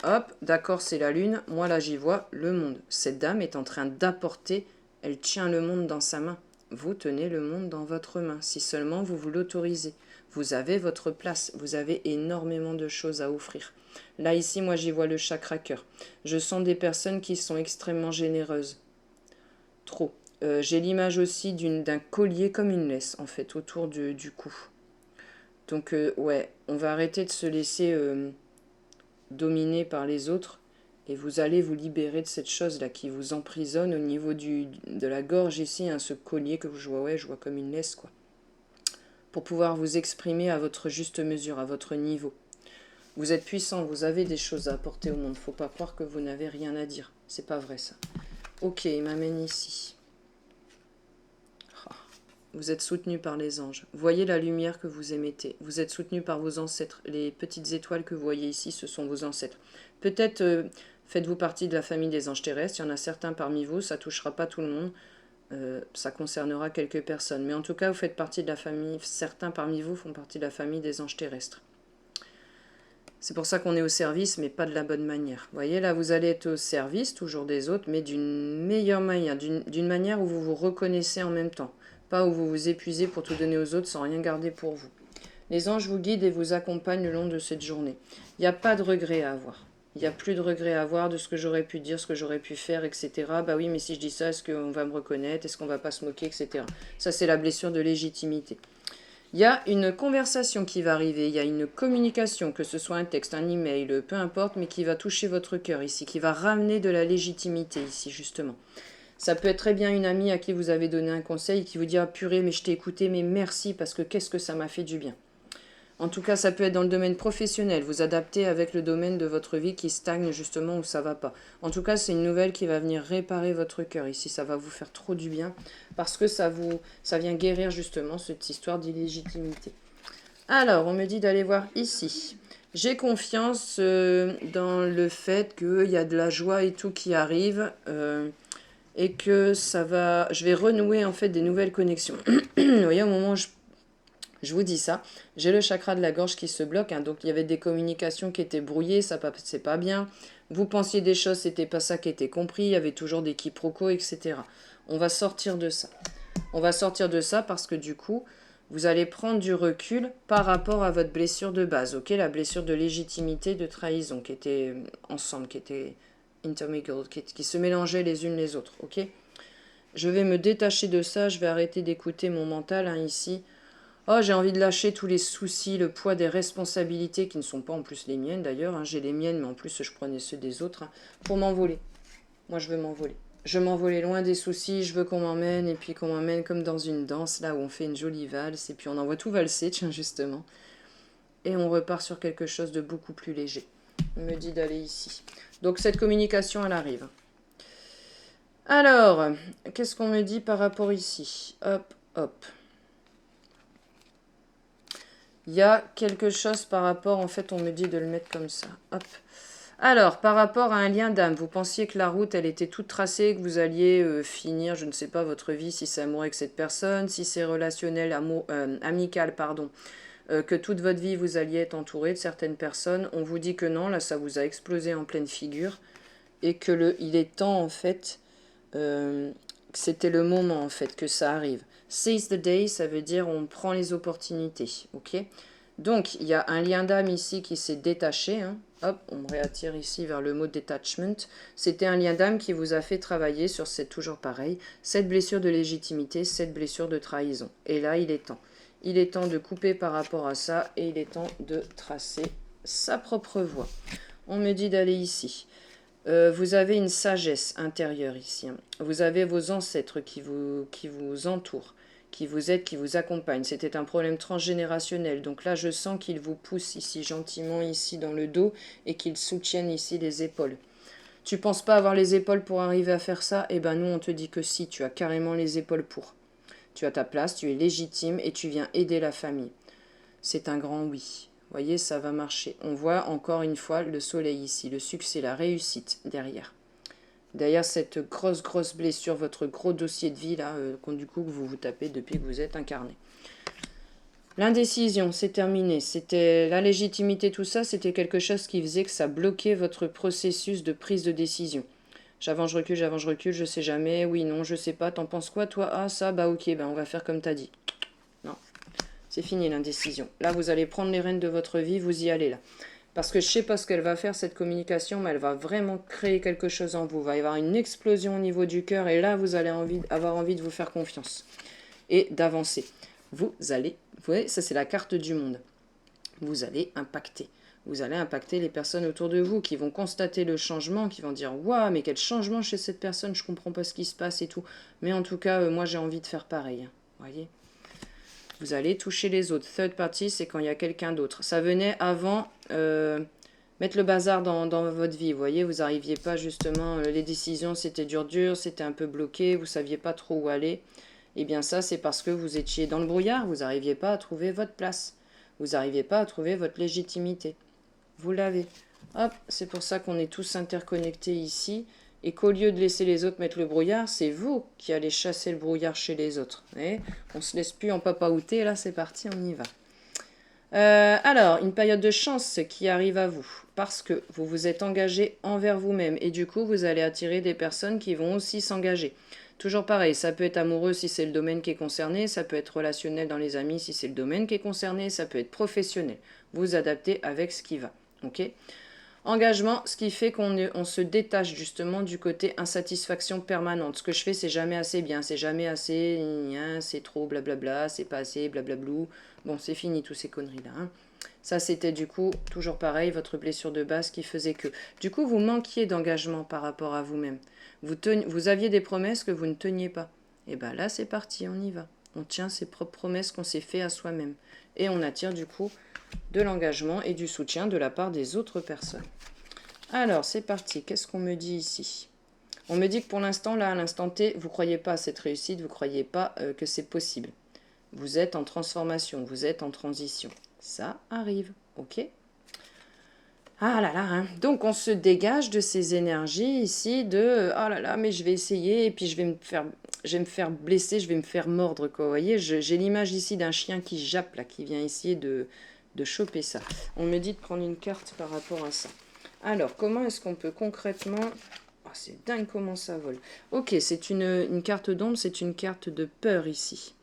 Hop, d'accord, c'est la lune, moi là j'y vois le monde. Cette dame est en train d'apporter, elle tient le monde dans sa main. Vous tenez le monde dans votre main, si seulement vous vous l'autorisez. Vous avez votre place, vous avez énormément de choses à offrir. Là ici, moi j'y vois le chakra cœur. Je sens des personnes qui sont extrêmement généreuses. Trop. J'ai l'image aussi d'un collier comme une laisse, en fait, autour du cou. Donc, ouais, on va arrêter de se laisser dominer par les autres et vous allez vous libérer de cette chose-là qui vous emprisonne au niveau de la gorge ici, hein, ce collier que je vois, ouais, je vois comme une laisse, quoi. Pour pouvoir vous exprimer à votre juste mesure, à votre niveau. Vous êtes puissant, vous avez des choses à apporter au monde. Faut pas croire que vous n'avez rien à dire. C'est pas vrai, ça. Ok, il m'amène ici. Vous êtes soutenu par les anges. Voyez la lumière que vous émettez. Vous êtes soutenu par vos ancêtres. Les petites étoiles que vous voyez ici, ce sont vos ancêtres. Peut-être faites-vous partie de la famille des anges terrestres. Il y en a certains parmi vous, ça ne touchera pas tout le monde. Ça concernera quelques personnes. Mais en tout cas, vous faites partie de la famille. Certains parmi vous font partie de la famille des anges terrestres. C'est pour ça qu'on est au service, mais pas de la bonne manière. Vous voyez, là, vous allez être au service, toujours des autres, mais d'une meilleure manière, d'une manière où vous vous reconnaissez en même temps. Pas où vous vous épuisez pour tout donner aux autres sans rien garder pour vous. Les anges vous guident et vous accompagnent le long de cette journée. Il n'y a pas de regret à avoir. Il n'y a plus de regret à avoir de ce que j'aurais pu dire, ce que j'aurais pu faire, etc. Bah oui, mais si je dis ça, est-ce qu'on va me reconnaître? Est-ce qu'on va pas se moquer, etc. Ça, c'est la blessure de légitimité. Il y a une conversation qui va arriver, il y a une communication, que ce soit un texte, un email, peu importe, mais qui va toucher votre cœur ici, qui va ramener de la légitimité ici, justement. Ça peut être très bien une amie à qui vous avez donné un conseil qui vous dit « Ah purée, mais je t'ai écouté, mais merci parce que qu'est-ce que ça m'a fait du bien ». En tout cas, ça peut être dans le domaine professionnel, vous adaptez avec le domaine de votre vie qui stagne justement où ça va pas. En tout cas, c'est une nouvelle qui va venir réparer votre cœur ici, ça va vous faire trop du bien parce que ça vient guérir justement cette histoire d'illégitimité. Alors, on me dit d'aller voir ici. J'ai confiance dans le fait qu'il y a de la joie et tout qui arrive et que je vais renouer en fait des nouvelles connexions. Vous voyez, au moment où je vous dis ça, j'ai le chakra de la gorge qui se bloque, hein, donc il y avait des communications qui étaient brouillées, ça c'est pas bien. Vous pensiez des choses, c'était pas ça qui était compris, il y avait toujours des quiproquos, etc. On va sortir de ça. On va sortir de ça parce que du coup, vous allez prendre du recul par rapport à votre blessure de base, ok? La blessure de légitimité, de trahison, qui était ensemble, qui était intermingled, qui se mélangeaient les unes les autres, ok? Je vais me détacher de ça, je vais arrêter d'écouter mon mental, hein, ici. Oh, j'ai envie de lâcher tous les soucis, le poids des responsabilités qui ne sont pas en plus les miennes d'ailleurs. Hein. J'ai les miennes, mais en plus je prenais ceux des autres hein, pour m'envoler. Moi, je veux m'envoler. Je veux m'envoler loin des soucis, je veux qu'on m'emmène, et puis qu'on m'emmène comme dans une danse, là où on fait une jolie valse, et puis on envoie tout valser, tiens, justement. Et on repart sur quelque chose de beaucoup plus léger. On me dit d'aller ici. Donc cette communication, elle arrive. Alors, qu'est-ce qu'on me dit par rapport ici? Hop, hop. Il y a quelque chose par rapport, en fait, on me dit de le mettre comme ça. Hop. Alors, par rapport à un lien d'âme, vous pensiez que la route, elle était toute tracée, que vous alliez finir, je ne sais pas, votre vie, si c'est amoureux avec cette personne, si c'est relationnel, amical, pardon, que toute votre vie, vous alliez être entouré de certaines personnes. On vous dit que non, là, ça vous a explosé en pleine figure, et que il est temps, en fait, c'était le moment, en fait, que ça arrive. Seize the day, ça veut dire on prend les opportunités, ok? Donc, il y a un lien d'âme ici qui s'est détaché, hein. Hop, on me réattire ici vers le mot detachment. C'était un lien d'âme qui vous a fait travailler sur cette, toujours pareil, cette blessure de légitimité, cette blessure de trahison. Et là, il est temps. Il est temps de couper par rapport à ça et il est temps de tracer sa propre voie. On me dit d'aller ici. Vous avez une sagesse intérieure ici. Hein. Vous avez vos ancêtres qui vous entourent, qui vous aident, qui vous accompagnent. C'était un problème transgénérationnel. Donc là, je sens qu'ils vous poussent ici gentiment, ici dans le dos, et qu'ils soutiennent ici les épaules. Tu penses pas avoir les épaules pour arriver à faire ça? Eh ben nous, on te dit que si, tu as carrément les épaules pour. Tu as ta place, tu es légitime et tu viens aider la famille. C'est un grand oui. Voyez, ça va marcher. On voit encore une fois le soleil ici, le succès, la réussite derrière. Derrière cette grosse blessure, votre gros dossier de vie là, du coup que vous vous tapez depuis que vous êtes incarné. L'indécision, c'est terminé. C'était la légitimité, tout ça, c'était quelque chose qui faisait que ça bloquait votre processus de prise de décision. J'avance, je recule, je sais jamais, oui, non, je sais pas, t'en penses quoi toi? Ah ça, bah ok, bah on va faire comme t'as dit. Non, c'est fini l'indécision. Là, vous allez prendre les rênes de votre vie, vous y allez là. Parce que je sais pas ce qu'elle va faire, cette communication, mais elle va vraiment créer quelque chose en vous. Il va y avoir une explosion au niveau du cœur, et là, vous allez avoir envie de vous faire confiance et d'avancer. Vous voyez, ça c'est la carte du monde. Vous allez impacter. Vous allez impacter les personnes autour de vous qui vont constater le changement, qui vont dire « Waouh, mais quel changement chez cette personne, je comprends pas ce qui se passe et tout. » Mais en tout cas, moi j'ai envie de faire pareil. Voyez ? Vous allez toucher les autres. Third party, c'est quand il y a quelqu'un d'autre. Ça venait avant mettre le bazar dans votre vie. Vous voyez, vous n'arriviez pas justement, les décisions c'était dur, c'était un peu bloqué, vous ne saviez pas trop où aller. Eh bien ça, c'est parce que vous étiez dans le brouillard, vous n'arriviez pas à trouver votre place. Vous n'arriviez pas à trouver votre légitimité. Vous l'avez. Hop, c'est pour ça qu'on est tous interconnectés ici. Et qu'au lieu de laisser les autres mettre le brouillard, c'est vous qui allez chasser le brouillard chez les autres. Et on ne se laisse plus en papaouter, là c'est parti, on y va. Alors, une période de chance qui arrive à vous, parce que vous vous êtes engagé envers vous-même, et du coup, vous allez attirer des personnes qui vont aussi s'engager. Toujours pareil, ça peut être amoureux si c'est le domaine qui est concerné, ça peut être relationnel dans les amis si c'est le domaine qui est concerné, ça peut être professionnel. Vous adaptez avec ce qui va, ok ? Engagement, ce qui fait qu'on se détache justement du côté insatisfaction permanente. Ce que je fais, c'est jamais assez bien, c'est jamais assez, c'est trop blablabla, c'est pas assez blablablou. Bon, c'est fini tous ces conneries-là. Hein. Ça, c'était du coup, toujours pareil, votre blessure de base qui faisait que. Du coup, vous manquiez d'engagement par rapport à vous-même. Vous aviez des promesses que vous ne teniez pas. Et bien là, c'est parti, on y va. On tient ses propres promesses qu'on s'est fait à soi-même. Et on attire du coup de l'engagement et du soutien de la part des autres personnes. Alors, c'est parti. Qu'est-ce qu'on me dit ici? On me dit que pour l'instant, là, à l'instant T, vous ne croyez pas à cette réussite, vous ne croyez pas que c'est possible. Vous êtes en transformation, vous êtes en transition. Ça arrive, ok? Ah là là, hein. Donc on se dégage de ces énergies ici de ah là là, mais je vais essayer et puis je vais me faire blesser, je vais me faire mordre, quoi. Vous voyez, j'ai l'image ici d'un chien qui jappe, là, qui vient essayer de choper ça. On me dit de prendre une carte par rapport à ça. Alors, comment est-ce qu'on peut concrètement... Oh, c'est dingue comment ça vole. Ok, c'est une carte d'ombre, c'est une carte de peur ici.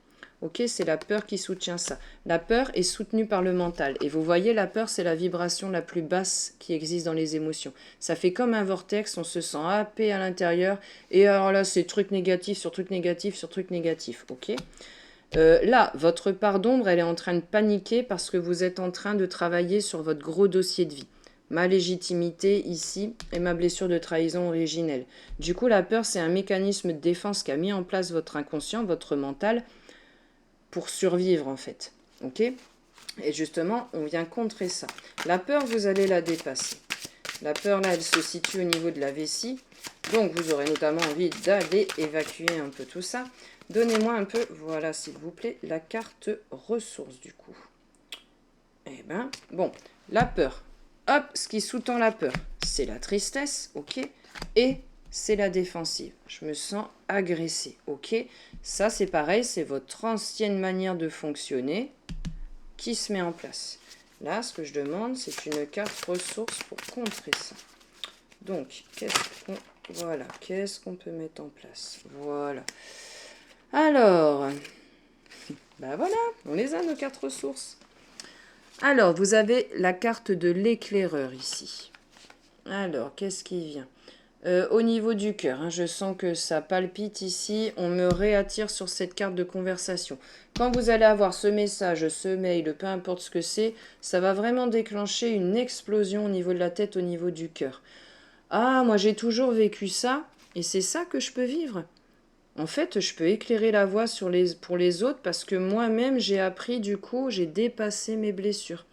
Ok, c'est la peur qui soutient ça. La peur est soutenue par le mental. Et vous voyez, la peur, c'est la vibration la plus basse qui existe dans les émotions. Ça fait comme un vortex, on se sent happé à l'intérieur. Et alors là, c'est truc négatif sur truc négatif sur truc négatif. Ok. Là, votre part d'ombre, elle est en train de paniquer parce que vous êtes en train de travailler sur votre gros dossier de vie. Ma légitimité ici et ma blessure de trahison originelle. Du coup, la peur, c'est un mécanisme de défense qu'a mis en place votre inconscient, votre mental, pour survivre en fait. Ok ? Et justement, on vient contrer ça. La peur, vous allez la dépasser. La peur, là, elle se situe au niveau de la vessie. Donc, vous aurez notamment envie d'aller évacuer un peu tout ça. Donnez-moi un peu, voilà, s'il vous plaît, la carte ressources, du coup. Eh ben, bon, la peur. Hop, ce qui sous-tend la peur, c'est la tristesse, ok ? Et c'est la défensive. Je me sens agressée, ok ? Ça, c'est pareil, c'est votre ancienne manière de fonctionner qui se met en place. Là, ce que je demande, c'est une carte ressources pour contrer ça. Donc, qu'est-ce qu'on peut mettre en place? Voilà. Alors, ben voilà, on les a, nos 4 ressources. Alors, vous avez la carte de l'éclaireur ici. Alors, qu'est-ce qui vient? Au niveau du cœur, hein, je sens que ça palpite ici. On me réattire sur cette carte de conversation. Quand vous allez avoir ce message, ce mail, peu importe ce que c'est, ça va vraiment déclencher une explosion au niveau de la tête, au niveau du cœur. Ah, moi j'ai toujours vécu ça, et c'est ça que je peux vivre. En fait, je peux éclairer la voie pour les autres parce que moi-même, j'ai appris, du coup, j'ai dépassé mes blessures.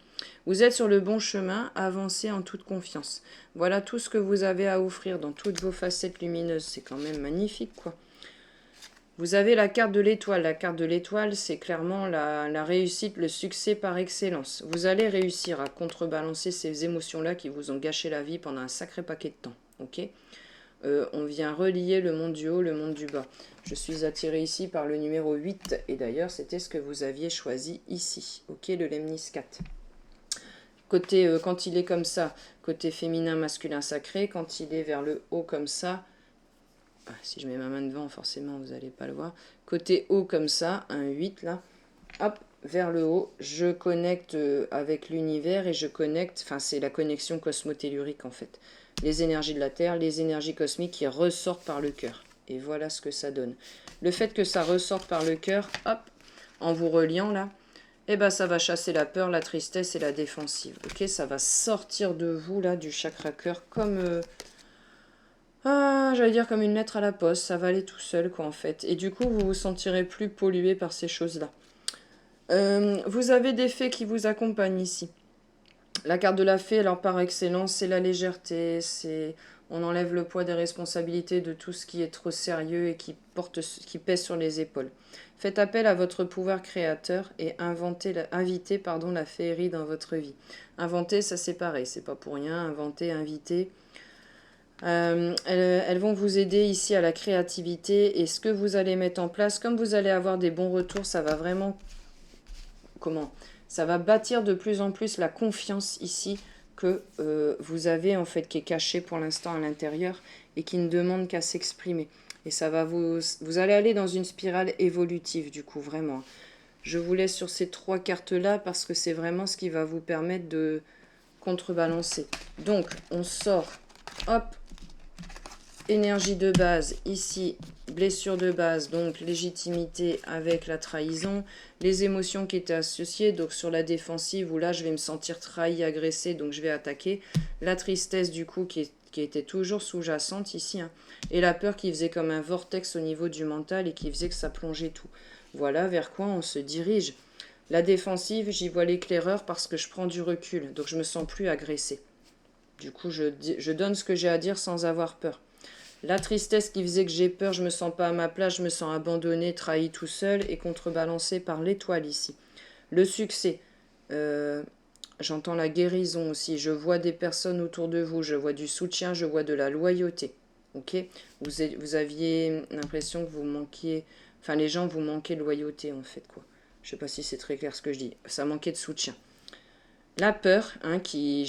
Vous êtes sur le bon chemin, avancez en toute confiance. Voilà tout ce que vous avez à offrir dans toutes vos facettes lumineuses. C'est quand même magnifique, quoi. Vous avez la carte de l'étoile. La carte de l'étoile, c'est clairement la réussite, le succès par excellence. Vous allez réussir à contrebalancer ces émotions-là qui vous ont gâché la vie pendant un sacré paquet de temps. Ok. On vient relier le monde du haut, le monde du bas. Je suis attirée ici par le numéro 8. Et d'ailleurs, c'était ce que vous aviez choisi ici. Ok, le lemniscat. Côté, quand il est comme ça, côté féminin, masculin, sacré. Quand il est vers le haut comme ça, si je mets ma main devant, forcément, vous n'allez pas le voir. Côté haut comme ça, un 8 là, hop, vers le haut, je connecte avec l'univers et je connecte, enfin c'est la connexion cosmotellurique en fait. Les énergies de la Terre, les énergies cosmiques qui ressortent par le cœur. Et voilà ce que ça donne. Le fait que ça ressorte par le cœur, hop, en vous reliant là, eh ben ça va chasser la peur, la tristesse et la défensive. Ok, ça va sortir de vous là, du chakra cœur, comme... j'allais dire comme une lettre à la poste, ça va aller tout seul quoi en fait. Et du coup, vous vous sentirez plus pollué par ces choses-là. Vous avez des fées qui vous accompagnent ici. La carte de la fée, alors par excellence, c'est la légèreté, c'est on enlève le poids des responsabilités de tout ce qui est trop sérieux et qui pèse sur les épaules. Faites appel à votre pouvoir créateur et invitez la féerie dans votre vie. Inventer, ça c'est pareil, c'est pas pour rien. Inventer, inviter. Elles vont vous aider ici à la créativité et ce que vous allez mettre en place, comme vous allez avoir des bons retours, ça va vraiment... Ça va bâtir de plus en plus la confiance ici que vous avez en fait qui est cachée pour l'instant à l'intérieur et qui ne demande qu'à s'exprimer. Et ça va vous allez aller dans une spirale évolutive du coup vraiment. Je vous laisse sur ces 3 cartes-là parce que c'est vraiment ce qui va vous permettre de contrebalancer. Donc on sort, hop, énergie de base, ici, blessure de base, donc légitimité avec la trahison, les émotions qui étaient associées, donc sur la défensive, où là je vais me sentir trahi, agressé, donc je vais attaquer, la tristesse du coup qui était toujours sous-jacente ici, hein, et la peur qui faisait comme un vortex au niveau du mental et qui faisait que ça plongeait tout. Voilà vers quoi on se dirige. La défensive, j'y vois l'éclaireur parce que je prends du recul, donc je me sens plus agressé. Du coup, je donne ce que j'ai à dire sans avoir peur. La tristesse qui faisait que j'ai peur, je me sens pas à ma place, je me sens abandonné, trahi tout seul et contrebalancé par l'étoile ici. Le succès, j'entends la guérison aussi, je vois des personnes autour de vous, je vois du soutien, je vois de la loyauté. Ok, vous aviez l'impression que vous manquiez, enfin les gens vous manquaient de loyauté en fait quoi. Je sais pas si c'est très clair ce que je dis, ça manquait de soutien. La peur, hein, qui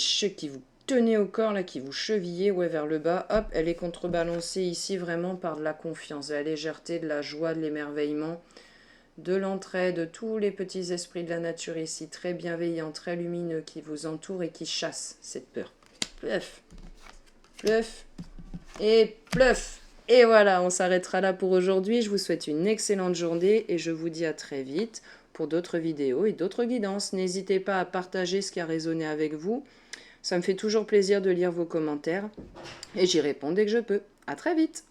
vous tenez au corps, là, qui vous chevillez vers le bas, hop, elle est contrebalancée ici vraiment par de la confiance, de la légèreté, de la joie, de l'émerveillement, de l'entraide, de tous les petits esprits de la nature ici, très bienveillants, très lumineux, qui vous entourent et qui chassent cette peur. Pleuf, pleuf et pleuf. Et voilà, on s'arrêtera là pour aujourd'hui. Je vous souhaite une excellente journée et je vous dis à très vite pour d'autres vidéos et d'autres guidances. N'hésitez pas à partager ce qui a résonné avec vous. Ça me fait toujours plaisir de lire vos commentaires et j'y réponds dès que je peux. À très vite!